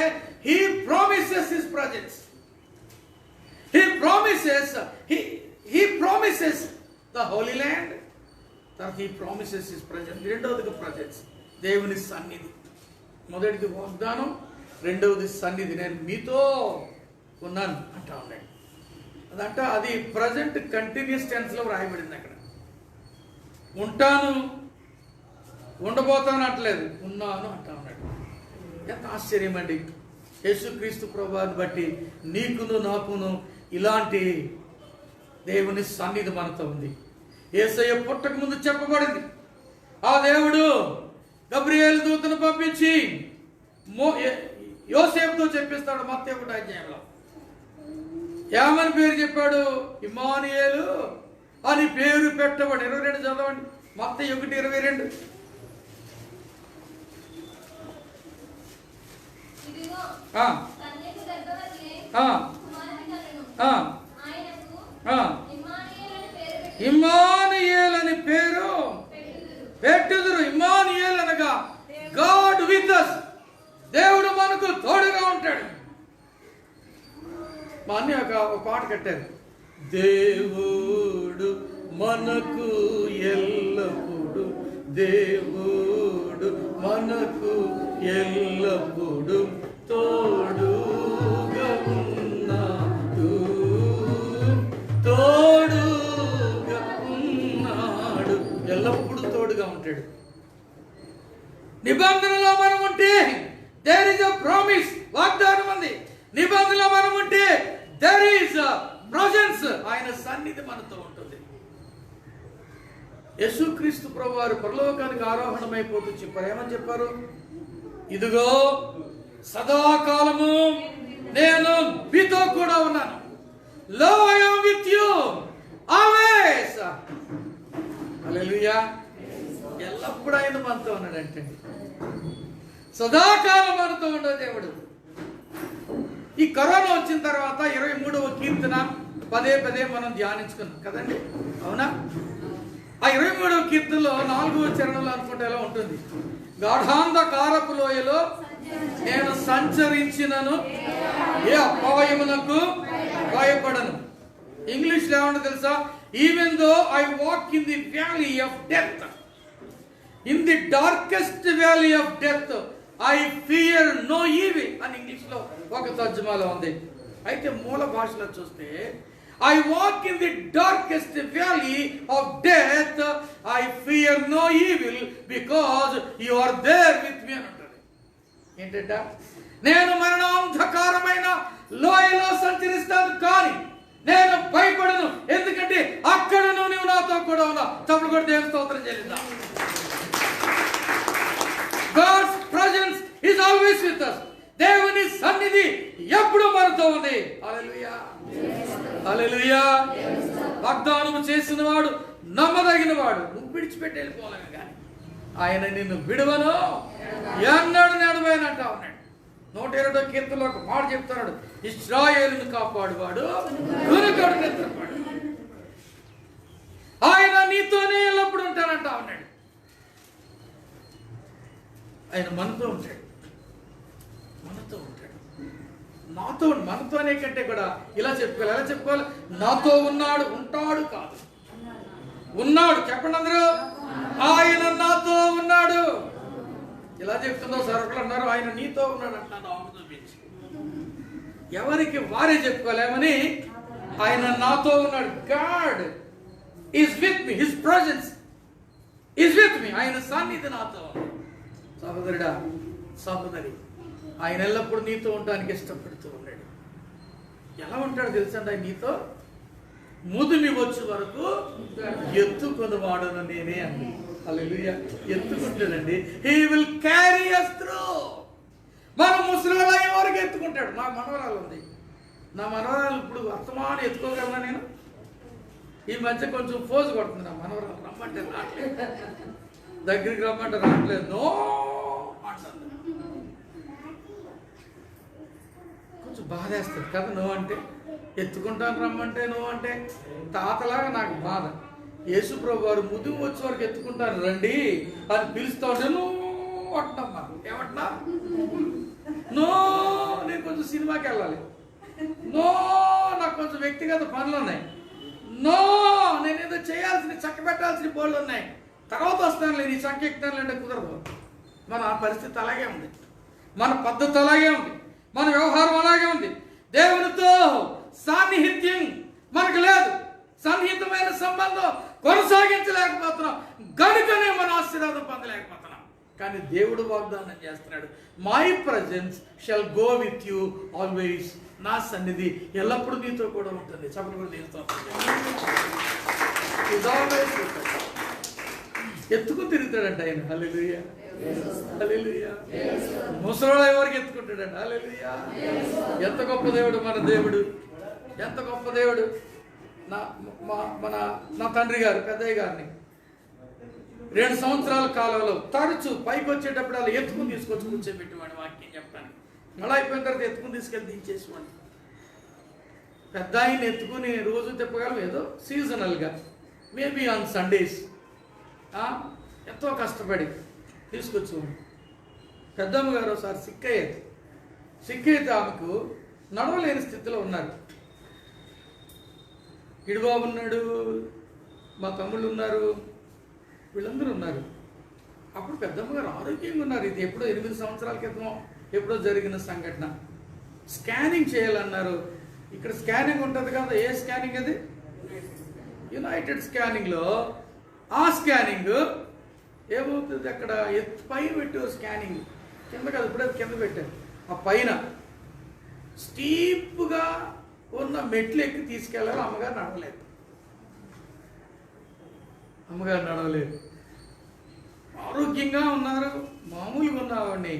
He promises his presence. He promises the Holy Land. That he promises his presence. రెండవది presence, దేవుని సన్నిధి. మొదటిది వాగ్దానం, రెండవది సన్నిధి. నేను మీతో ఉన్నాను అంటా ఉన్నాడు. అదంట అది ప్రజెంట్ కంటిన్యూస్ టెన్స్ లో రాయబడింది. అక్కడ ఉంటాను, ఉండబోతాను అంటలేదు, ఉన్నాను అంటా ఉన్నాడు. ఎంత ఆశ్చర్యం అండి. యేసుక్రీస్తు ప్రభువుని బట్టి నీకును నాకును ఇలాంటి దేవుని సన్నిధి మనతో ఉంది. యేసయ్య పుట్టక ముందు చెప్పబడింది, ఆ దేవుడు గబ్రియేలు దూతను పంపించి యోసేపుతో చెప్పిస్తాడు. మత్తయి 1వ అధ్యాయంలో ఏమని పేరు చెప్పాడు? ఇమ్మానుయేలు అని పేరు పెట్టబడి. 22 చదవండి, మత్తయి 1:22. ఇమ్మానుయేల్ అని పేరు పెట్టుదురు. ఇమ్మానుయేల్ అనగా గాడ్ విత్ us, దేవుడు మనకు తోడుగా ఉంటాడు. మా అన్ని ఒక పాట కట్టారు, దేవుడు మనకు ఎల్లప్పుడు, దేవుడు మనకు ఎల్లప్పుడు తోడుగా ఉన్నాడు, తోడుగా ఉన్నాడు. ఎల్లప్పుడు తోడుగా ఉంటాడు. నిబంధనలో మనం ఉంటే దేర్ ఇస్ అ ప్రామిస్, వాగ్దానం ఉంది. నిబంధనలో మనం ఉంటే దేర్ ఇస్ అ ప్రెజెన్స్, ఆయన సన్నిధి మనతో ఉంటుంది. యేసుక్రీస్తు ప్రభువారు పరలోకానికి ఆరోహణమైపోతూ చెప్పారు. ఏమని చెప్పారు? ఇదిగో సదాకాలము నేను మీతో కూడా ఉన్నాను. Lo, I am with you always. హల్లెలూయా. ఎల్లప్పుడూ ఆయన మనతో ఉన్నాడంటే, సదాకాలం మనతో ఉండే దేవుడు. ఈ కరోనా వచ్చిన తర్వాత 23వ కీర్తన పదే పదే మనం ధ్యానించుకున్నాం కదండి, అవునా? ఆ 23వ కీర్తనలో 4వ చరణంలో అనుకుంటే ఎలా ఉంటుంది? గాఢాంధకారపు లోయలో నేను సంచరించినను ఏ అపాయమునకు భయపడను. ఇంగ్లీష్ లో ఏమంటే తెలుసా? Even though I walk in the valley of death, in the darkest valley of death I fear no evil అని ఇంగ్లీష్ లో ఒక తర్జుమాలో ఉంది. అయితే మూల భాషలో చూస్తే I walk in the darkest valley of death, I fear no evil because you are there with me అంటారు. ఏంటంట? నేను మరణాంధకారమైన లోయలో సంచరిస్తాను కానీ నేను భయపడను, ఎందుకంటే అక్కడను నీవు నాతో కూడా ఉన్నావు. తప్పుడు కూడా దేవుని స్తోత్రం చెల్లిద్దాం. God's presence is always with us. దేవుని సన్నిధి ఎప్పుడు మనతో ఉంది. హల్లెలూయా, హల్లెలూయా. వాగ్దానం చేసిన వాడు నమ్మదగిన వాడు. నువ్వు విడిచిపెట్టి వెళ్ళిపోలేము కానీ ఆయన నిన్ను విడువను ఎన్నడు నెడవేనంటా ఉన్నాడు. 120వ కీర్తనలో ఒక మాట చెప్తున్నాడు, ఇశ్రాయేలును కాపాడువాడు గురుకడు నిద్రపాడు. ఆయన నీతోనే ఎల్లప్పుడు ఉంటానంటా ఉన్నాడు. ఆయన మనతో ఉంటాడు, మనతో ఉంటాడు, నాతో. మనతోనే కంటే కూడా ఇలా చెప్పుకోవాలి, ఎలా చెప్పుకోవాలి? నాతో ఉన్నాడు, ఉంటాడు కాదు, ఉన్నాడు. చెప్పండి అందరూ, ఆయన నాతో ఉన్నాడు. ఇలా చెప్తుందో సరుకులు అన్నారు, ఆయన నీతో ఉన్నాడు అంటున్నాను. ఆమె చూపించి ఎవరికి వారే చెప్పుకోలేమని, ఆయన నాతో ఉన్నాడు. God is with me, his presence is with me. ఆయన సన్నిధి నాతో. సహోదరుడా, సహోదరి, ఆయన ఎల్లప్పుడూ నీతో ఉండడానికి ఇష్టపడుతూ ఉన్నాడు. ఎలా ఉంటాడు తెలుసండి ఆయన నీతో? ముదిమి వచ్చే వరకు ఎత్తుకొని వాడను నేనే అండి. హల్లెలూయా. ఎత్తుకుంటాడండి. He will carry us through. మన ముసలివాళ్ళు అయ్యే వరకు ఎత్తుకుంటాడు. నా మనవరాలు ఉంది, నా మనవరాలు ఇప్పుడు వర్తమానం ఎత్తుకోగలనా నేను? ఈ మధ్య కొంచెం ఫోజు కొడుతుంది నా మనవరాలు. రమ్మంటే రావట్లేదు, దగ్గరికి రమ్మంటే రావట్లేదు, నో అంటుంది. కొంచెం బాధేస్తుంది కదా నువ్వు అంటే. ఎత్తుకుంటాను రమ్మంటే నువ్వు అంటే తాతలాగా నాకు బాధ. యేసుప్రభు వారు ముదుము వచ్చే వరకు ఎత్తుకుంటాను రండి అని పిలుస్తా ఉంటే నువ్వు అంటున్నా. ఏమంటున్నా? నో, నేను కొంచెం సినిమాకి వెళ్ళాలి, నో, నాకు కొంచెం వ్యక్తిగత పనులు ఉన్నాయి, నో, నేనేదో చేయాల్సిన చక్క పెట్టాల్సిన బోళ్ళు ఉన్నాయి, తర్వాత వస్తాను లేదు, ఈ చక్క ఎక్కుతాను అంటే కుదరదు. మన పరిస్థితి అలాగే ఉంది, మన పద్ధతి అలాగే ఉంది, మన వ్యవహారం అలాగే ఉంది. దేవునితో సాన్నిహిత్యం మనకు లేదు, సన్నిహితమైన సంబంధం కొనసాగించలేకపోతున్నాం, గనుకనే మన ఆశీర్వాదం పొందలేకపోతున్నాం. కానీ దేవుడు వాగ్దానం చేస్తున్నాడు, my presence shall go with you always. నా సన్నిధి ఎల్లప్పుడూ నీతో కూడా ఉంటుంది. చెప్పలు కూడా నీతో ఎత్తుకుని తిరుగుతాడంట ఆయన. హల్లెలూయా, హల్లెలూయా. ముసలోడు ఎవరికి ఎత్తుకుంటాడంట. హల్లెలూయా. ఎంత గొప్ప దేవుడు మన దేవుడు, ఎంత గొప్ప దేవుడు. నా తండ్రి గారు పెద్దయ్య గారిని 2 సంవత్సరాల కాలంలో తరచు పైకి వచ్చేటప్పుడు అలా ఎత్తుకుని తీసుకొచ్చి కూర్చోబెట్టేవాడు. వాక్యం చెప్తాను, మళ్ళీ అయిపోయిన తర్వాత ఎత్తుకుని తీసుకెళ్ళి దించేసేవాడు. పెద్ద ఆయన ఎత్తుకుని రోజు తిప్పగలం, ఏదో సీజనల్గా, మేబీ ఆన్ సండేస్ ఎంతో కష్టపడి తీసుకొచ్చేవాడు. పెద్దమ్మ గారు ఒకసారి సిక్ అయితే ఆమెకు నడవలేని స్థితిలో ఉన్నారు. ఇడిబాబు ఉన్నాడు, మా తమ్ముళ్ళు ఉన్నారు, వీళ్ళందరూ ఉన్నారు. అప్పుడు పెద్దమ్మ గారు ఆరోగ్యంగా ఉన్నారు. ఇది ఎప్పుడో 8 సంవత్సరాల క్రితం ఎప్పుడో జరిగిన సంఘటన. స్కానింగ్ చేయాలన్నారు. ఇక్కడ స్కానింగ్ ఉంటుంది కదా, ఏ స్కానింగ్ అది? యునైటెడ్ స్కానింగ్లో ఆ స్కానింగ్ ఏమవుతుంది, అక్కడ పైన పెట్టారు స్కానింగ్, కింద కాదు, ఇప్పుడే కింద పెట్టారు. ఆ పైన స్టీప్గా ఉన్న మెట్లు ఎక్కి తీసుకెళ్ళాలి. అమ్మగారు నడవలేదు. ఆరోగ్యంగా ఉన్నారు, మామూలుగా ఉన్నవాడిని.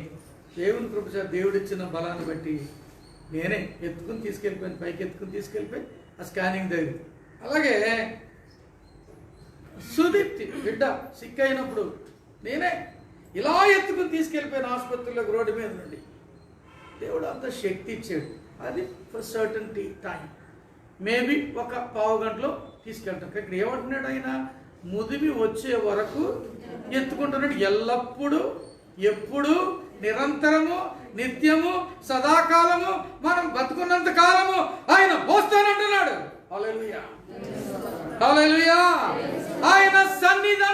దేవుని కృప, దేవుడు ఇచ్చిన బలాన్ని బట్టి నేనే ఎత్తుకుని తీసుకెళ్ళిపోయాను, పైకి ఎత్తుకుని తీసుకెళ్ళిపోయి ఆ స్కానింగ్ దగ్గర. అలాగే సుదీప్తి బిడ్డ సిక్ అయినప్పుడు నేనే ఇలా ఎత్తుకుని తీసుకెళ్ళిపోయిన ఆసుపత్రిలోకి రోడ్డు మీద నుండి. దేవుడు అంత శక్తి ఇచ్చాడు. అది ఫర్ సర్టన్ టైం, మేబీ ఒక పావు గంటలో తీసుకెళ్తాం. ఇక్కడ ఏమంటున్నాడు ఆయన? ముదిమి వచ్చే వరకు ఎత్తుకుంటున్నాడు. ఎల్లప్పుడూ, ఎప్పుడు, నిరంతరము, నిత్యము, సదాకాలము, మనం బతుకున్నంత కాలము ఆయన పోస్తానంటున్నాడు. హల్లెలూయా, హల్లెలూయా. ఆయన సన్నిధి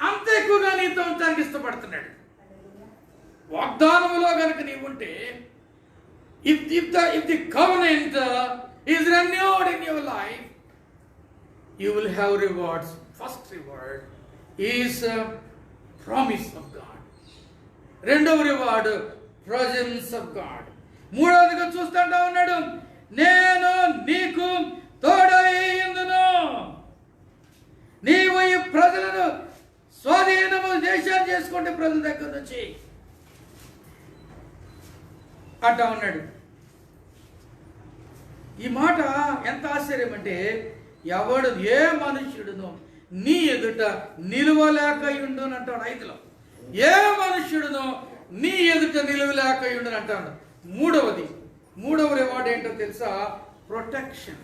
అంత ఎక్కువగా నీతో ఉండడానికి ఇష్టపడుతున్నాడు. వాగ్దానములో కనుక నీవుంటే, if the covenant is renewed in your life, you will have rewards. First reward is promise of God. రెండవ రివార్డ్ presence of God. మూడవదిగా చూస్తుంటా ఉన్నాడు, నేను నీకు తోడై ఉందును. నీవు ఈ ప్రజలను స్వాధీనము దేశాన్ని చేసుకుంటే ప్రజల దగ్గర నుంచి అంటా ఉన్నాడు. ఈ మాట ఎంత ఆశ్చర్యం అంటే, ఎవడు ఏ మనుష్యుడును నీ ఎదుట నిలువలేకయుండు అని అంటాడు. 5లో ఏ మనుష్యుడును నీ ఎదుట నిలువలేకయుండు అని అంటాడు. మూడవ రివార్డ్ ఏంటో తెలుసా? ప్రొటెక్షన్.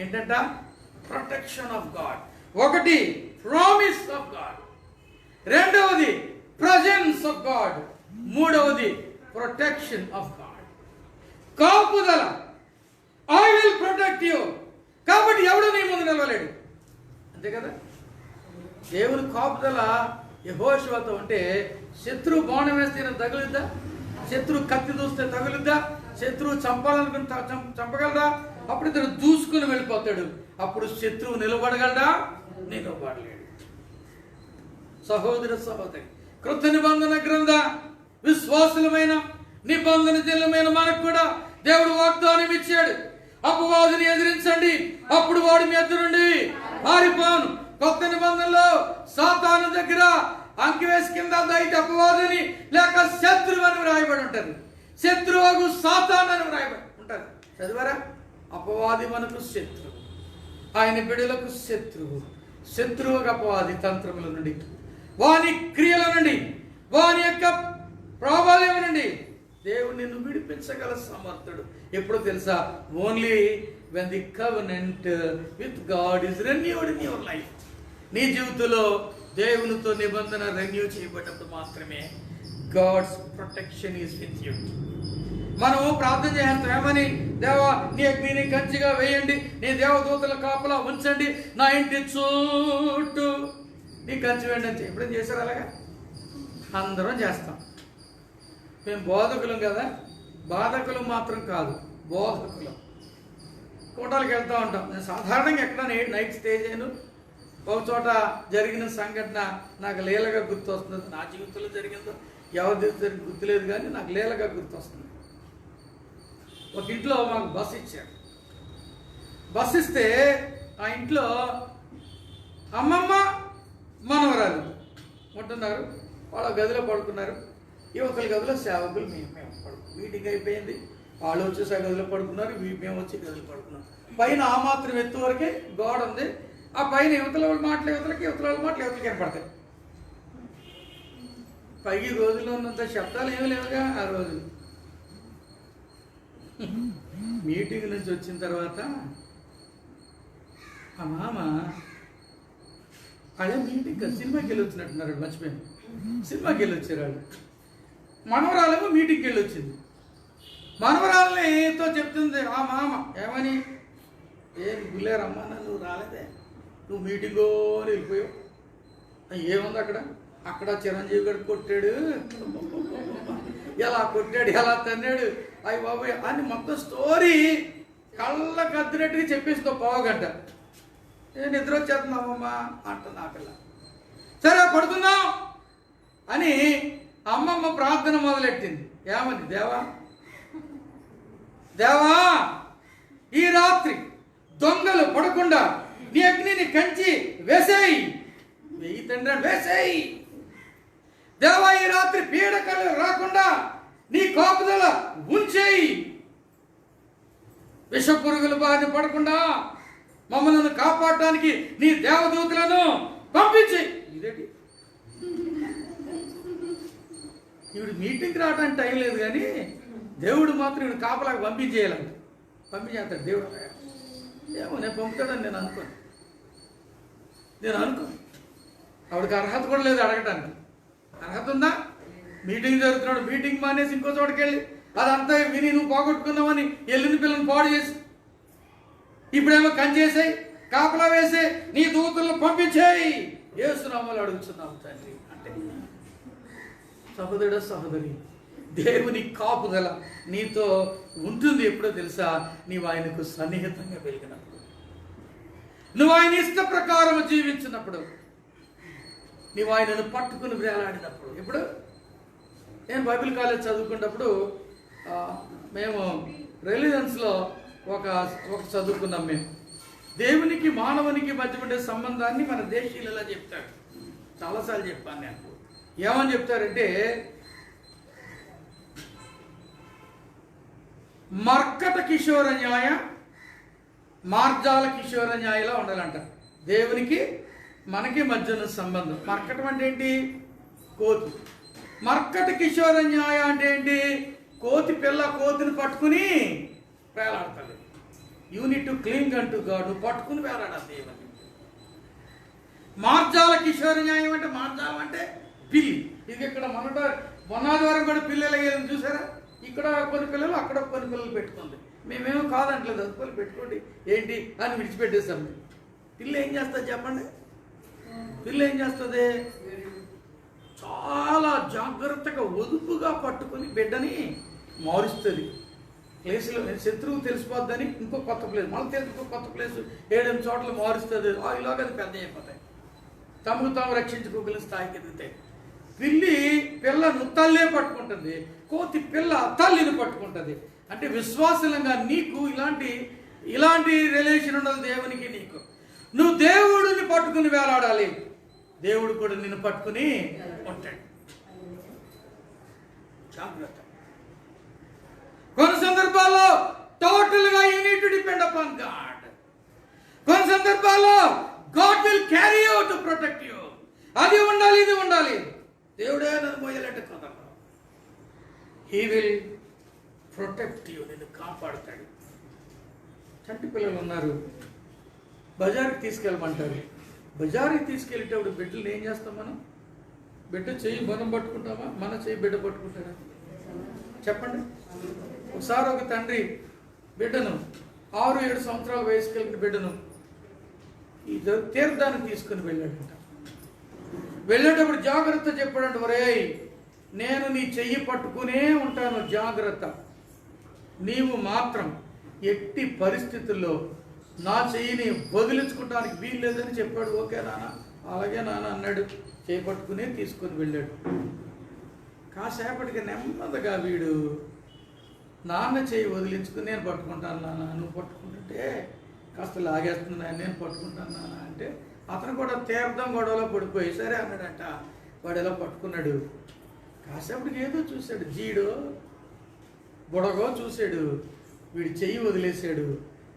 ఏంటంట? Protection of God. ఒకటి ప్రామిస్ ఆఫ్ గాడ్, రెండవది ప్రజెన్స్ ఆఫ్ గాడ్, మూడవది ప్రొటెక్షన్ ఆఫ్ గాడ్. కాపుదల. I will protect you. కాబట్టి ఎవడు నీ ముందు నిలవలేడు. అంతే కదా? దేవుని కాపుదల యెహోషువతో ఉంటే శత్రువు బాణం వేస్తే తగులుద్దా? శత్రువు కత్తి దూస్తే తగులుద్దా? శత్రువు చంపాలనుకుని చంపగలరా? అప్పుడు ఇతడు దూసుకుని వెళ్ళిపోతాడు. అప్పుడు శత్రువు నిలబడగలడా? నిలబడలేడు. సహోదర సహోదరి, కృత నిబంధన గ్రంథ విశ్వాసులమైన నిబంధన జనులమైన మనకు కూడా దేవుడు వాగ్దానం ఇచ్చాడు. అపవాదిని ఎదిరించండి, అప్పుడు వాడు మీ ఎదురు నుండి పారిపోను. కొత్త నిబంధనలో సాతాను దగ్గర అంకివేసి కింద దైతే అపవాదిని లేక శత్రువు అని రాయబడి ఉంటుంది. శత్రువు సాతాను అని రాయబడి ఉంటుంది. చదివారా? అపవాది మనకు శత్రువు, ఆయన బిడ్డలకు శత్రువు. శత్రువు అపవాది తంత్రముల నుండి, వాని క్రియల నుండి, వాని యొక్క ప్రాబల్యం నుండి దేవుడు నిన్ను విడిపించగల సమర్థుడు. ఎప్పుడు తెలుసా? Only when the covenant with God is renewed in your life. నీ జీవితంలో దేవునితో నిబంధన రెన్యూ చేయబడినప్పుడు మాత్రమే God's protection is with you. మనము ప్రార్థన చేస్తాం ఏమని? దేవా నీ అగ్నిని కంచిగా వేయండి, నీ దేవదూతల కాపలా ఉంచండి, నా ఇంటి చుట్టూ నీ కంచి వేయండి అని. ఎప్పుడేం చేశారు అలాగా? అందరం చేస్తాం. మేము బోధకులం కదా, బాధకులం మాత్రం కాదు, బోధకులం. కోటాలకు వెళ్తూ ఉంటాం. నేను సాధారణంగా ఎక్కడ నైట్ స్టే చేయను. ఒక చోట జరిగిన సంఘటన నాకు లీలగా గుర్తు వస్తుంది. నా జీవితంలో జరిగిందో ఎవరి జరిగింది గుర్తులేదు, కానీ నాకు లీలగా గుర్తు వస్తుంది. ఒక ఇంట్లో మాకు బస్సు ఇచ్చారు. బస్సు ఇస్తే ఆ ఇంట్లో అమ్మమ్మ మనవరాలు ఉంటున్నారు. వాళ్ళ గదిలో పడుకున్నారు. యువకుల గదిలో సేవకులు మేము పడుకున్నాం. మీటింగ్ అయిపోయింది, వాళ్ళు వచ్చేసి ఆ గదిలో పడుకున్నారు, మేము వచ్చి గదిలో పడుకున్నాం. పైన ఆ మాత్రం ఎత్తు వరకే గోడ ఉంది. ఆ పైన యువతల వాళ్ళ మాటలు యువతలకి, యువతల వాళ్ళ మాటలు యువతలకి కనపడతాయి. పైకి రోజుల్లో ఉన్నంత శబ్దాలు ఏమీ లేవుగా ఆ రోజు. మీటింగ్ నుంచి వచ్చిన తర్వాత ఆ మామ అదే మీటింగ్ సినిమాకి వెళ్ళి వచ్చినట్టున్నారు, మర్చిపోయాను. సినిమాకి వెళ్ళి వచ్చారు వాళ్ళు. మనవరాలేమో మీటింగ్కి వెళ్ళి వచ్చింది. మనవరాలనితో చెప్తుంది ఆ మామ ఏమని, ఏం గుళ్ళారమ్మా నువ్వు రాలేదే, నువ్వు మీటింగో వెళ్ళిపోయావు. ఏముంది అక్కడ? అక్కడ చిరంజీవి గారు కొట్టాడు, ఎలా కొట్టాడు, ఎలా తన్నాడు, అయ్యి బాబు అని మొత్తం స్టోరీ కళ్ళకు అద్దినట్టుగా చెప్పేస్తావు పావుగంట. నేను నిద్ర వచ్చేస్తున్నామమ్మా అంటుంది ఆ పిల్ల. సరే పడుకుందాం అని అమ్మమ్మ ప్రార్థన మొదలెట్టింది. ఏమని? దేవా దేవా ఈ రాత్రి దొంగలు పడకుండా నీ అగ్నిని కంచి వేసేయి, వెయ్యి తండ్రి వేసేయి. దేవా ఈ రాత్రి పీడకలు రాకుండా నీ కాపుదల ఉంచేయి, విష పురుగుల బారిన పడకుండా మమ్మల్ని కాపాడటానికి నీ దేవదూతలను పంపించి. ఇదేంటి ఈవిడ మీటింగ్కి రావడానికి టైం లేదు, కానీ దేవుడు మాత్రం ఈవిడ కాపలాగా పంపించేయాలంట. పంపించేస్తాడు దేవుడు. ఏమో నేను పంపుతాడని నేను అనుకోను. ఆవిడకి అర్హత కూడా లేదు అడగటానికి. అర్హత ఉందా? మీటింగ్ జరుగుతున్నాడు, మీటింగ్ మానేసి ఇంకో చోటుకి వెళ్ళి అదంతా విని నువ్వు పోగొట్టుకున్నావని ఎల్లుని పిల్లల్ని పాడు చేసి, ఇప్పుడేమో కంచేసాయి, కాపలా వేసే నీ దూతలను పంపించేయి యేసునామములో అడుగుతున్నాము తండ్రి అంటే. సహోదరుడు సహోదరి, దేవుని కాపుదల నీతో ఉంటుంది ఎప్పుడో తెలుసా? నీవు ఆయనకు సన్నిహితంగా వెలిగినప్పుడు, నువ్వు ఆయన ఇష్ట ప్రకారం జీవించినప్పుడు, నీవు ఆయనను పట్టుకుని వేలాడినప్పుడు. ఇప్పుడు నేను బైబిల్ కాలేజ్ చదువుకున్నప్పుడు మేము రిలయన్స్లో ఒక చదువుకున్నాం. మేము దేవునికి మానవునికి మధ్య ఉండే సంబంధాన్ని మన దేశీయులు ఎలా చెప్తాడు, చాలాసార్లు చెప్పాను నేను. ఏమని చెప్తారంటే, మర్కట కిషోర న్యాయ మార్జాల కిషోర న్యాయలా ఉండాలంట దేవునికి మనకి మధ్య ఉన్న సంబంధం. మర్కటం అంటే ఏంటి? కోతి. మర్కట కిషోర న్యాయ అంటే ఏంటి? కోతి పిల్ల కోతిని పట్టుకుని వేలాడతాడు. యూనిట్ టు క్లింగ్ అంటూ గాడ్, నువ్వు పట్టుకుని వేలాడాలి దేవుని. మార్జాల కిషోర న్యాయం అంటే, మార్జాలం అంటే పిల్లి. ఇది ఇక్కడ మొన్నవారం కూడా పిల్లలు అయ్యేది చూసారా? ఇక్కడ కొన్ని పిల్లలు, అక్కడ కొన్ని పిల్లలు పెట్టుకుంది. మేమేమో కాదంటలేదు, అందుకొని పెట్టుకోండి ఏంటి అని విడిచిపెట్టేస్తాం. పిల్ల ఏం చేస్తుంది చెప్పండి? పిల్ల ఏం చేస్తుంది? చాలా జాగ్రత్తగా ఒదుపుగా పట్టుకొని బిడ్డని మారుస్తుంది. ప్లేస్లో శత్రువు తెలిసిపోద్దని ఇంకో కొత్త ప్లేస్, మళ్ళీ ఇంకో కొత్త ప్లేస్ 7-8 చోట్ల మారుస్తుంది. ఇలాగ అది పెద్ద అయిపోతాయి, తమకు తాము రక్షించుకోగలిగిన స్థాయికి ఎదుగుతాయి. పిల్లను తల్లే పట్టుకుంటుంది, కోతి పిల్ల తల్లిని పట్టుకుంటుంది. అంటే విశ్వాసంగా నీకు ఇలాంటి రిలేషన్ ఉండాలి దేవునికి నీకు. నువ్వు దేవుడిని పట్టుకుని వేలాడాలి, దేవుడు కూడా నిన్ను పట్టుకుని ఉంటాడు. జాగ్రత్త. కొన్ని సందర్భాల్లో టోటల్గా you need to depend upon God. కొన్ని సందర్భాల్లో God will carry you to protect you. అది ఉండాలి, ఇది ఉండాలి. దేవుడే నన్ను మోయలేట కదా, హీ విల్ ప్రొటెక్ట్ యూ, నిన్ను కాపాడుతాడు. చంటి పిల్లలు ఉన్నారు, బజార్కి తీసుకెళ్ళమంటారు. బజార్కి తీసుకెళ్ళేటప్పుడు బిడ్డలు ఏం చేస్తాం మనం? బిడ్డ చెయ్యి మనం పట్టుకుంటామా, మన చెయ్యి బిడ్డ పట్టుకుంటాడా? చెప్పండి. ఒకసారి ఒక తండ్రి బిడ్డను 6-7 సంవత్సరాల వయసు కలిగిన బిడ్డను ఈ తీర్థానికి తీసుకుని వెళ్ళాడంట. వెళ్ళేటప్పుడు జాగ్రత్త చెప్పాడంట, ఒరేయ్ నేను నీ చెయ్యి పట్టుకునే ఉంటాను, జాగ్రత్త. నీవు మాత్రం ఎట్టి పరిస్థితుల్లో నా చెయ్యిని వదిలించుకోవడానికి వీలు లేదని చెప్పాడు. ఓకే నాన్న, అలాగే నాన్న అన్నాడు. చేయి పట్టుకునే తీసుకొని వెళ్ళాడు. కాసేపటికి నెమ్మదిగా వీడు నాన్న చేయి వదిలించుకుని నేను పట్టుకుంటాను నాన్న, నువ్వు పట్టుకుంటుంటే కాస్త లాగేస్తుంది, నేను పట్టుకుంటాను నాన్న అంటే అతను కూడా తీర్థం గొడవలో పడిపోయి సరే అన్నాడంట. వాడు ఎలా పట్టుకున్నాడు. కాసేపటికి ఏదో చూశాడు, జీడో బుడగో చూశాడు. వీడి చెయ్యి వదిలేశాడు,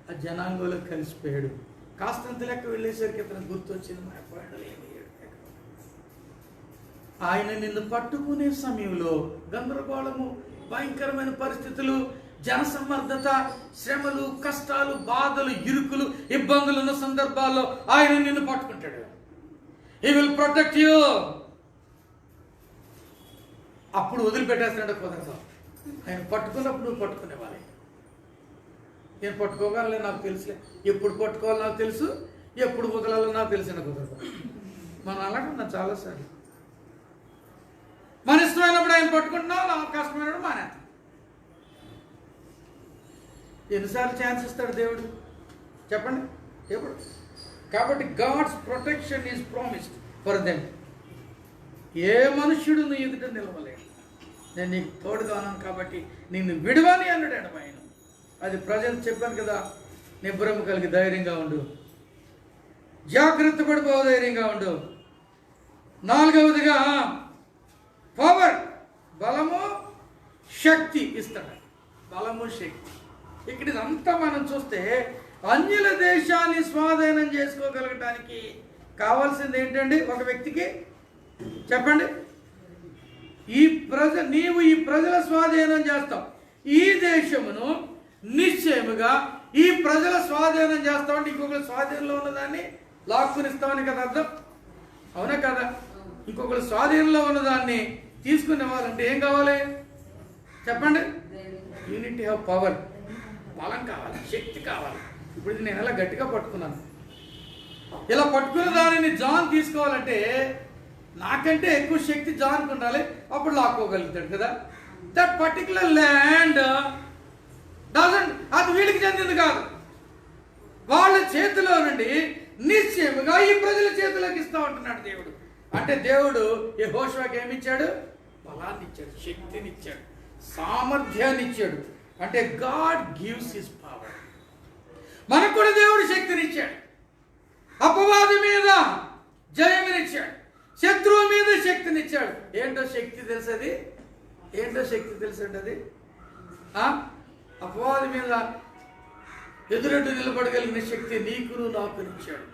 ఆ జనాంగంలో కలిసిపోయాడు. కాస్తంత లెక్క వెళ్ళేసరికి ఇతను గుర్తొచ్చింది, మా అబ్బాయి ఆయన నిన్ను పట్టుకునే సమయంలో గందరగోళము, భయంకరమైన పరిస్థితులు, జనసమ్మర్దత, శ్రమలు, కష్టాలు, బాధలు, ఇరుకులు, ఇబ్బందులు ఉన్న సందర్భాల్లో ఆయన నిన్ను పట్టుకుంటాడు. He will protect you. అప్పుడు వదిలిపెట్టేస్తున్నాడు కుదరదు. ఆయన పట్టుకున్నప్పుడు నువ్వు పట్టుకునేవాలి. నేను పట్టుకోగలను నాకు తెలుసులే, ఎప్పుడు పట్టుకోవాలో నాకు తెలుసు, ఎప్పుడు వదలాలో నాకు తెలిసిన కుదరదు. మనం అలాగే చాలాసార్లు మన ఇష్టమైనప్పుడు ఆయన పట్టుకుంటున్నాం, నాకు కష్టమైనప్పుడు మానేస్తాం. ఎన్నిసార్లు ఛాన్స్ ఇస్తాడు దేవుడు చెప్పండి? ఎప్పుడు? కాబట్టి God's protection is promised for them. ఏ మనుష్యుడు నీ ఎదుట నిలవలేడు. నేను నీకు తోడుగా ఉన్నాను కాబట్టి నిన్ను విడవని అన్నాడు ఆయన. అది ప్రజలు చెప్పాను కదా, నిబ్బరం కలిగి ధైర్యంగా ఉండు, జాగ్రత్త పడిపో, ధైర్యంగా ఉండు. 4వదిగా పవర్, బలము, శక్తి ఇస్తాడు. బలము, శక్తి. ఇక్కడ ఇదంతా మనం చూస్తే అన్యుల దేశాన్ని స్వాధీనం చేసుకోగలగటానికి కావాల్సింది ఏంటండి ఒక వ్యక్తికి? చెప్పండి. నీవు ఈ ప్రజల స్వాధీనం చేస్తావు, ఈ దేశమును నిశ్చయముగా ఈ ప్రజల స్వాధీనం చేస్తామంటే ఇంకొకరు స్వాధీనంలో ఉన్నదాన్ని లాక్కునిస్తామని కదా అర్థం, అవునా కదా? ఇంకొకరు స్వాధీనంలో ఉన్నదాన్ని తీసుకుని ఇవ్వాలంటే ఏం కావాలి చెప్పండి? యూనిటీ ఆఫ్ పవర్, బలం కావాలి, శక్తి కావాలి. ఇప్పుడు ఇది నేను ఎలా గట్టిగా పట్టుకున్నాను, ఇలా పట్టుకున్న దానిని జాన్ తీసుకోవాలంటే నాకంటే ఎక్కువ శక్తి జాన్కు ఉండాలి, అప్పుడు లాక్కోగలుగుతాడు కదా. దట్ పర్టికులర్ ల్యాండ్ అది వీళ్ళకి చెందింది కాదు, వాళ్ళ చేతిలో నుండి నిశ్చయముగా ఈ ప్రజల చేతిలోకి ఇస్తామంటున్నాడు దేవుడు. అంటే దేవుడు యెహోషువకి ఏమిచ్చాడు? బలాన్ని ఇచ్చాడు, శక్తిని ఇచ్చాడు, సామర్థ్యాన్ని ఇచ్చాడు. అంటే గాడ్ గివ్స్ హిస్ పవర్. మనకు కూడా దేవుడు శక్తిని ఇచ్చాడు, అపవాది మీద జయమినిచ్చాడు, శత్రువు మీద శక్తిని ఇచ్చాడు. ఏంటో శక్తి తెలుసది? ఏంటో శక్తి తెలుసండి అది? అపవాది మీద ఎదురెడ్డు నిలబడగలిగిన శక్తి నీకును నాకు ఇచ్చాడు.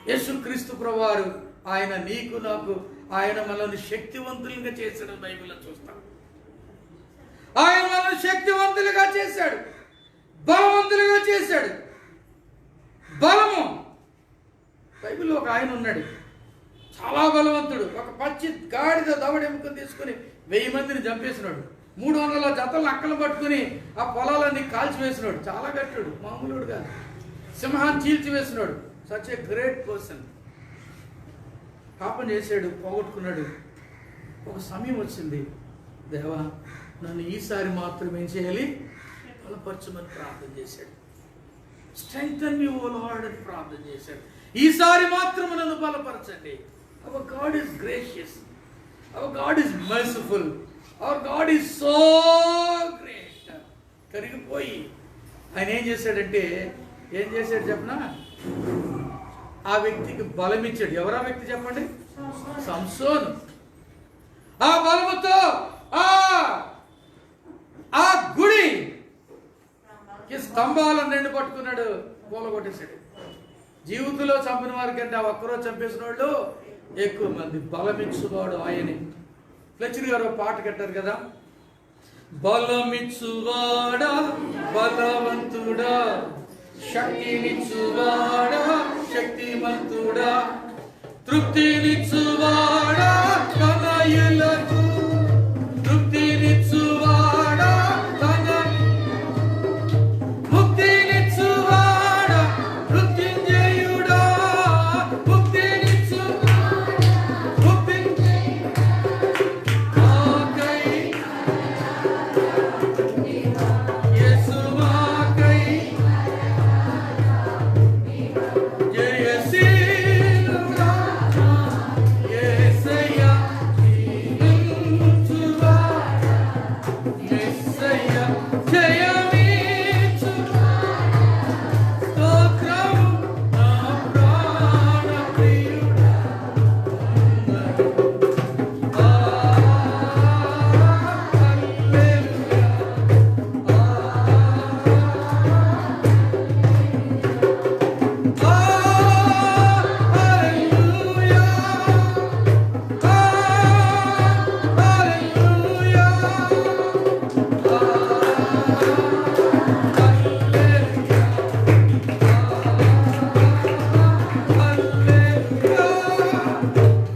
యేసుక్రీస్తు ప్రభువారు ఆయన నీకు నాకు ఆయన మనల్ని శక్తివంతులుగా చేశాడు. బైబిల్లో చూస్తాం, ఆయన మనల్ని శక్తివంతులుగా చేశాడు, బలవంతులుగా చేశాడు. బలము, బైబిల్లో ఒక ఆయన ఉన్నాడు చాలా బలవంతుడు. ఒక పచ్చి గాడిద దవడెముక తీసుకుని 1000 మందిని చంపేసినాడు. 300 జతలను అక్కలు పట్టుకుని ఆ పొలాలన్నీ కాల్చివేసినాడు. చాలా గట్టుడు, మామూలుడు కాదు. సింహాన్ని చీల్చివేసినాడు. Such a great person. పాపం చేశాడు, పోగొట్టుకున్నాడు. ఒక సమయం వచ్చింది, దేవా నన్ను ఈసారి మాత్రం ఏం చేయాలి? బలపరచమని ప్రార్థన చేశాడు. స్ట్రెంగ్థెన్ మీ ఓ లార్డ్ అని ప్రార్థన చేశాడు. ఈసారి మాత్రం నన్ను బలపరచండి. Our God is gracious. Our God is merciful. Our God is so great. కరిగిపోయి ఆయన ఏం చేశాడంటే, ఏం చేశాడు చెప్పనా? ఆ వ్యక్తికి బలం ఇచ్చాడు. ఎవరా వ్యక్తి చెప్పండి? సంసోను. ఆ బలముతో ఆ గుడి స్తంభాలను 2 పట్టుకున్నాడు, కూలగొట్టేశాడు. జీవితంలో చంపిన వారి కంటే ఆ ఒక్కరోజు చంపేసిన వాళ్ళు ఎక్కువ మంది. బలమిచ్చువాడు ఆయనే. ఫ్లెచర్ గారు పాట కట్టారు కదా, బలమిచ్చువాడా బలవంతుడా, శక్తినిచ్చువాడా శక్తిమంతుడా, తృప్తినిచ్చువాడా తనయులకు, తృప్తినిచ్చువాడా తన, ముక్తినిచ్చువాడా మృత్యుంజయుడా, ముక్తినిచ్చు మాకై యేసు మాకై జయశీలుడా యేసయ్యా జీవించువాడా, యేసయ్యా జయమిచ్చువాడా, స్తోత్రము నా ప్రాణ ప్రియుడా.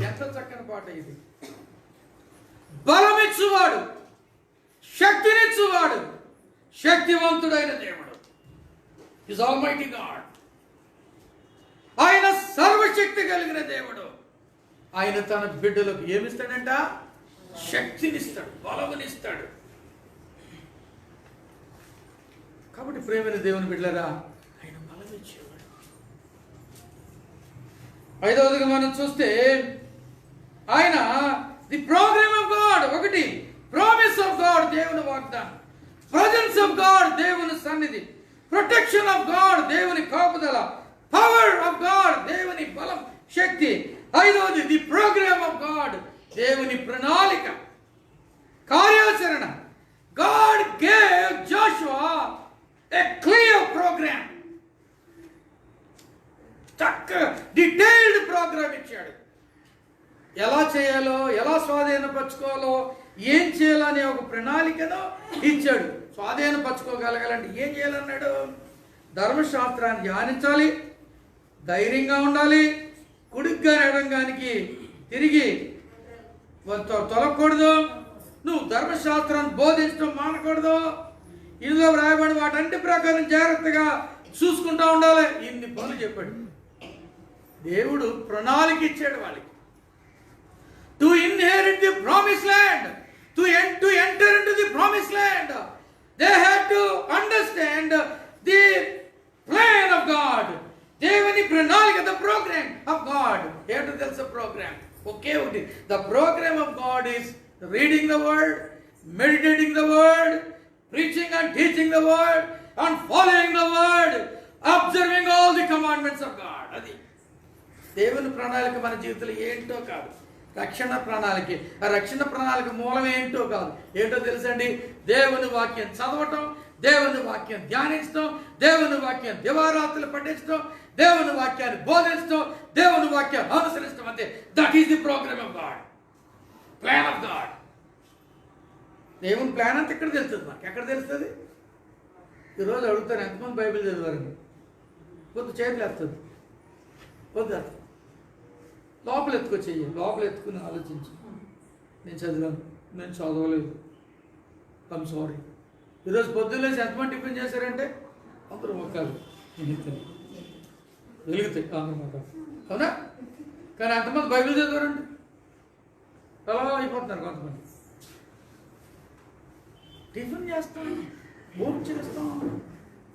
ఎంత చక్కని పాట ఇది! బలమిచ్చువాడు, శక్తినిచ్చువాడు, శక్తివంతుడైన దేవుడు ఈజ్ ఆల్మైటీ గాడ్. ఆయన సర్వశక్తి కలిగిన దేవుడు. ఆయన తన బిడ్డలకు ఏమిస్తాడంట? శక్తినిస్తాడు, బలమునిస్తాడు. కాబట్టి ప్రేమైన దేవుని బిడ్డలారా, ఆయన బలమిచ్చేవాడు. 5వదిగా మనం చూస్తే ఆయన the programme of God. 1 promise of God, దేవుని వాగ్దానం. ప్రజెన్స్ ఆఫ్ గాడ్, దేవుని సన్నిధి. ప్రొటెక్షన్ ఆఫ్ గాడ్, దేవుని కాపుదల. పవర్ ఆఫ్ గాడ్, దేవుని బలం, శక్తి. 5వది ది ప్రోగ్రామ్ ఆఫ్ గాడ్, దేవుని ప్రణాళిక, కార్యాచరణ. God gave Joshua Joshua a clear program. చక్కగా డీటెయిల్డ్ ప్రోగ్రామ్ ఇచ్చాడు. ఎలా చేయాలో, ఎలా స్వాధీనపరచుకోవాలో, ఏం చేయాలనే ఒక ప్రణాళికను ఇచ్చాడు. స్వాధీనపరచుకోగలగాలంటే ఏం చేయాలన్నాడు? ధర్మశాస్త్రాన్ని ధ్యానించాలి, ధైర్యంగా ఉండాలి, కుడిగ్గా ఎడంగానికి తిరిగి తొలగకూడదు, నువ్వు ధర్మశాస్త్రాన్ని బోధించడం మానకూడదు, ఇందులో రాయబడి వాటంటి ప్రకారం జాగ్రత్తగా చూసుకుంటా ఉండాలి. ఇన్ని పనులు చెప్పాడు. దేవుడు ప్రణాళిక ఇచ్చాడు వాళ్ళకి. To inherit the promise land, to enter into the promise land, they had to understand the plan of God. దేవుని ప్రణాళిక, ద ప్రోగ్రామ్ ఆఫ్ గాడ్. ఏంటో తెలుసా ప్రోగ్రామ్? ఒకే ఒకటి. The programme of God is reading the word, meditating the word, preaching and teaching the word and following the word, observing all the commandments of God. అది దేవుని ప్రణాళిక మన జీవితంలో ఏంటో కాదు, రక్షణ ప్రణాళిక. ఆ రక్షణ ప్రణాళిక మూలం ఏంటో కాదు. ఏంటో తెలుసండి? దేవుని వాక్యం చదవటం, దేవుని వాక్యం ధ్యానించడం, దేవుని వాక్యం దివారాత్రులు పఠించడం, దేవుని వాక్యాన్ని బోధించడం, దేవుని వాక్యాన్ని అనుసరించడం. అంతే. That is the programme of God, plan of God. దేవుని ప్లాన్ అంతా ఎక్కడ తెలుస్తుంది? మాకు ఎక్కడ తెలుస్తుంది? ఈరోజు అడుగుతాను, ఎంతమంది బైబిల్ చదివారండి? కొద్ది చేతులు ఎత్తుంది, కొద్ది ఎత్త లోపల ఎత్తుకొచ్చేయి, లోపల ఎత్తుకుని ఆలోచించి, నేను చదివాను, నేను చదవలేదు, ఐమ్ సారీ. ఈరోజు పొద్దున్నేసి ఎంతమంది టిఫిన్ చేశారంటే అందరూ మొక్కలు వెలుగుతాయి, అందరూ మొక్కలు, అవునా? కానీ ఎంతమంది బైబిల్ చదివారండి? అలా అయిపోతున్నారు కొంతమంది. టిఫిన్ చేస్తాం, భోజనం చేస్తాం,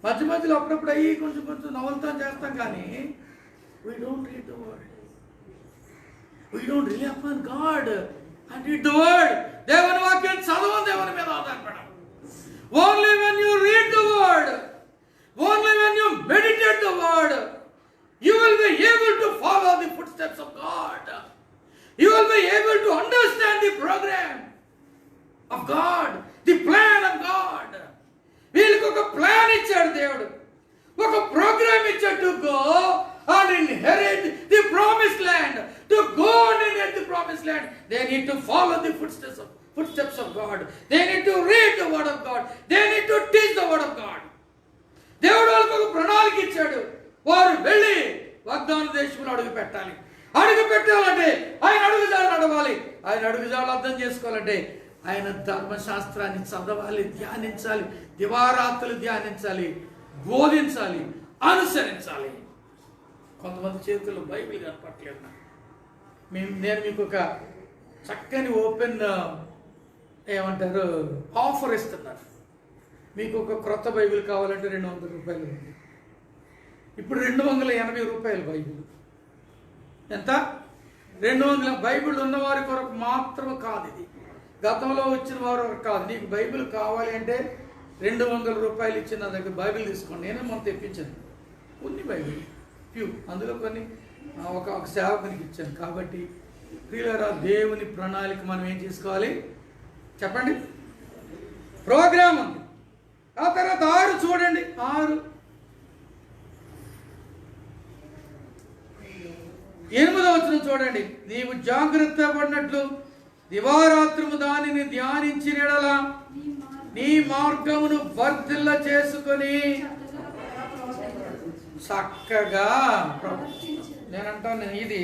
మధ్య మధ్యలో అప్పుడప్పుడు అయ్యి కొంచెం కొంచెం నవలతాం చేస్తాం, కానీ we don't read the word. We don't rely upon God and read the word. దేవుని వాక్యం చదవం, దేవుని మీద ఆధారపడం. Only when you read the word, only when you meditate the word, you will be able to follow the footsteps of God. You will be able to understand the program of God, the plan of God. వీళ్ళకి ఒక ప్లాన్ ఇచ్చాడు దేవుడు, ఒక ప్రోగ్రామ్ ఇచ్చాడు. To go and inherit the promised land, to go and inherit the promised land, they need to follow the footsteps of God. They need to read the word of God. They need to teach the word of God. దేవుడు వాళ్ళకి ఒక ప్రణాళిక ఇచ్చాడు. వారు వెళ్ళి వాగ్దాన దేశంలో అడుగు పెట్టాలి. అడుగు పెట్టాలంటే ఆయన అడుగుజాడలు నడవాలి. ఆయన అడుగుజాడలు అర్థం చేసుకోవాలంటే ఆయన ధర్మశాస్త్రాన్ని చదవాలి, ధ్యానించాలి, దివారాత్రులు ధ్యానించాలి, బోధించాలి, అనుసరించాలి. కొంతమంది చేతుల్లో బైబిల్ కనపట్లేదు. నేను మీకు ఒక చక్కని ఓపెన్ ఏమంటారు ఆఫర్ ఇస్తున్నాను. మీకు ఒక క్రొత్త బైబిల్ కావాలంటే 200 రూపాయలు ఉంది. ఇప్పుడు 280 రూపాయలు బైబిల్. ఎంత? 200. బైబిల్ ఉన్నవారి కొరకు మాత్రం కాదు ఇది, గతంలో వచ్చిన వారు కాదు. నీకు బైబిల్ కావాలి అంటే 200 రూపాయలు ఇచ్చి నా దగ్గర బైబిల్ తీసుకోండి. నేనే మొన్న తెప్పించాను కొన్ని బైబిల్, ఫ్యూ, అందులో కొన్ని ఒక సేవకునికి ఇచ్చాను. కాబట్టి ప్రియులారా, దేవుని ప్రణాళిక మనం ఏం చేసుకోవాలి చెప్పండి? ప్రోగ్రామ్ ఉంది. ఆ తర్వాత 6 చూడండి, 6 8వ వచనం చూడండి. నీవు జాగ్రత్త పడినట్లు దివారాత్రము దానిని ధ్యానించిన యెడల నీ మార్గమును వర్ధిల్ల చేసుకొని చక్కగా. నేనంటాను ఇది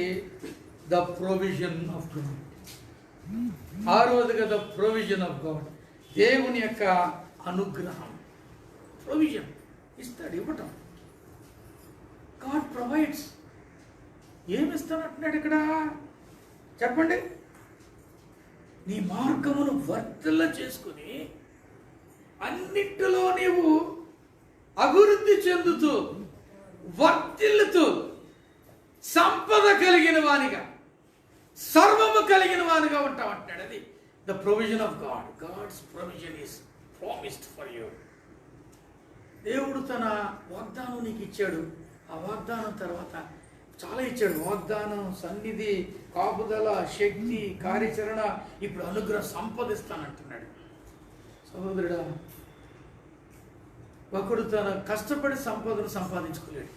ద ప్రొవిజన్ ఆఫ్ గాడ్. 6వదిగా ద ప్రొవిజన్ ఆఫ్ గాడ్, దేవుని యొక్క అనుగ్రహం. ప్రొవిజన్ ఇస్తాడు, ఇవ్వటం. God provides. ఏమిస్తానంటున్నాడు ఇక్కడ చెప్పండి? నీ మార్గమును వర్ధిల్ల చేసుకుని అన్నిటిలో నీవు అభివృద్ధి చెందుతూ వర్ధిల్లుతూ సంపద కలిగిన వానిగా, సర్వము కలిగిన వానిగా ఉంటావు అంటాడు. అది the provision of God. God's provision is promised for you. దేవుడు తన వాగ్దానం నీకు ఇచ్చాడు. ఆ వాగ్దానం తర్వాత చాలా ఇచ్చాడు. వాగ్దానం, సన్నిధి, కాపుదల, శక్తి, కార్యాచరణ, ఇప్పుడు అనుగ్రహం, సంపాదిస్తానంటున్నాడు. సహోదరుడా, ఒకడు తన కష్టపడి సంపదను సంపాదించుకోలేడు.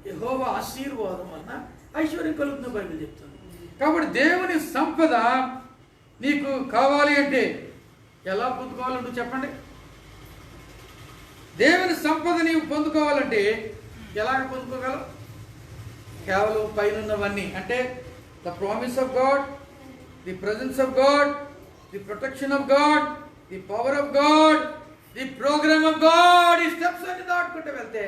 యెహోవా ఆశీర్వాదం వలన ఐశ్వర్యం కలుగుతుంది బైబిల్ చెప్తుంది. కాబట్టి దేవుని సంపద నీకు కావాలి అంటే ఎలా పొందుకోవాలంటూ చెప్పండి. దేవుని సంపద నీవు పొందుకోవాలంటే ఎలాగ పొందుకోగలవు? కేవలం పైనున్నవన్నీ అంటే the promise of God, the presence of God, the protection of God, the power of God, the programme of God, ఈ స్టెప్స్ అన్ని దాటుకుంటూ వెళ్తే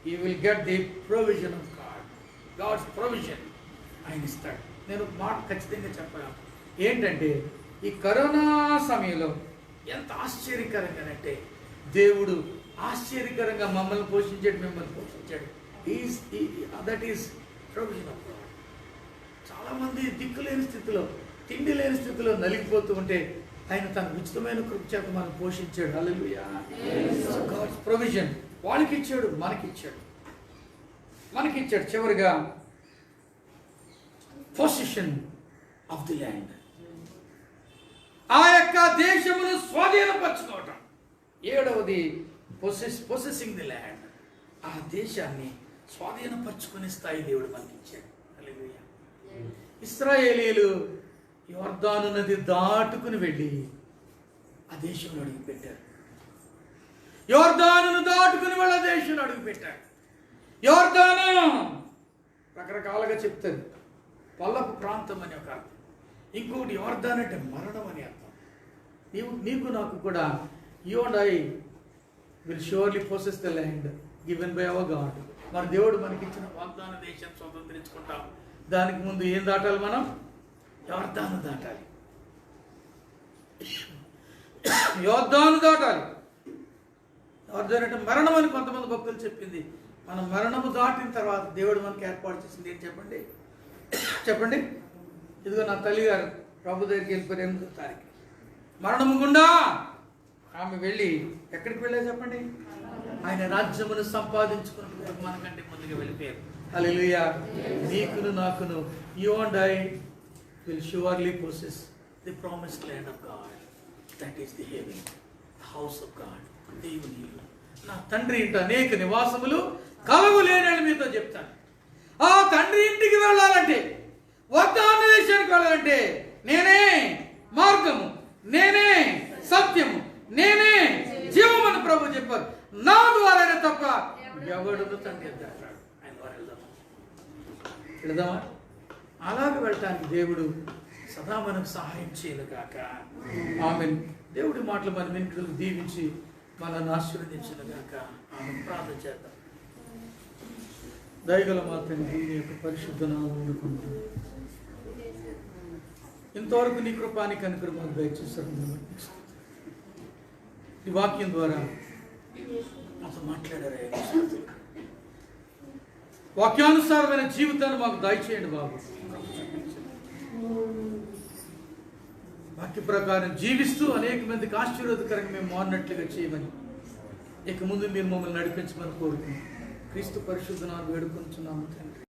you will get the provision of God. God's provision ఆయన ఇస్తాడు. నేను ఒక మాట ఖచ్చితంగా చెప్పగలను. ఏంటంటే ఈ కరోనా సమయంలో ఎంత ఆశ్చర్యకరంగానంటే దేవుడు ఆశ్చర్యకరంగా మమ్మల్ని పోషించాడు, మిమ్మల్ని పోషించాడు. That is provision of God. చాలామంది దిక్కులేని స్థితిలో, తిండి లేని స్థితిలో నలిగిపోతూ ఉంటే ఆయన తన ఉచితమైన కృప చేత మనం పోషించాడు. హల్లెలూయా. గాడ్స్ ప్రొవిజన్ వాళ్ళకి ఇచ్చాడు, మనకిచ్చాడు. చివరిగా పొజిషన్ ఆఫ్ ది ల్యాండ్, ఆ యొక్క దేశమును స్వాధీనపరచుకోవటం. 7వది పొసెసింగ్ ది ల్యాండ్, ఆ దేశాన్ని స్వాధీనపరచుకునే స్థాయి దేవుడు మనకి ఇచ్చాడు. హల్లెలూయా. ఇశ్రాయేలీయులు యోర్దాను నది దాటుకుని వెళ్ళి ఆ దేశంలో అడుగు పెట్టారు. యోర్దానును దాటుకుని వాళ్ళ దేశంలో అడుగు పెట్టారు. యోర్దాను రకరకాలుగా చెప్తుంది. పల్లపు ప్రాంతం అని ఒక అర్థం, ఇంకొకటి యోర్దాన్ అంటే మరణం అని అర్థం. నీకు నాకు కూడా you and I will surely possess the land given by our God. మన దేవుడు మనకిచ్చిన వాగ్దాన దేశం స్వతంత్రించుకుంటాం. దానికి ముందు ఏం దాటాలి? మనం యోర్దాను దాటాలి. యోర్దాను దాటాలి. యోర్దాను అంటే మరణం అని కొంతమంది భక్తులు చెప్పింది. మనం మరణము దాటిన తర్వాత దేవుడు మనకి ఏర్పాటు చేసింది ఏంటి చెప్పండి. ఇదిగో నా తల్లి గారు ప్రభు దగ్గరికి వెళ్ళిపోయారు 8వ తారీఖు. మరణము గుండా ఆమె వెళ్ళి ఎక్కడికి వెళ్ళారు చెప్పండి? ఆయన రాజ్యమును సంపాదించుకున్న మనకంటే ముందుగా వెళ్ళిపోయారు. హల్లెలూయా. నీకును నాకును you and I will surely possess the promised land of God. That is the haven, the house of God. దేవుని ఇల్లు. నా తండ్రి ఇంట అనేక నివాసములు కలవు లేనని మీతో చెప్తాను. ఆ తండ్రి ఇంటికి వెళ్ళాలంటే, వాగ్దాన దేశానికి వెళ్ళాలంటే నేనే మార్గము, నేనే సత్యము, నేనే జీవమని ప్రభు చెప్పారు. నా ద్వారానే తప్ప ఎవడును తండ్రి అంటాడు. ఆయన ద్వారా వెళదామా? అలాగే వెళ్ళటానికి దేవుడు సదా మనకు సహాయం చేయను గాక. ఆమేన్. దేవుడి మాటలు మన వెనుకలు దీవించి మనల్ని ఆశీర్వదించును గాక. ఆమేన్. ప్రార్థన చేద్దాం. దయగల మా తండ్రి, నీ యొక్క పరిశుద్ధ నామమును పొందుతాం. ఇంతవరకు నీ కృపానికి అనుగ్రహం దయచేశారు. ఈ వాక్యం ద్వారా మాతో మాట్లాడారు. వాక్యానుసారమైన జీవితాన్ని మాకు దయచేయండి బాబు. వాక్య ప్రకారం జీవిస్తూ అనేక మందికి ఆశీర్వాదకరంగా మేము మారినట్లుగా చేయమని ఇక ముందు మీరు మమ్మల్ని నడిపించమని కోరుకుంటున్నాం. క్రీస్తు పరిశుద్ధ నామమున వేడుకొనుచున్నాము తండ్రి.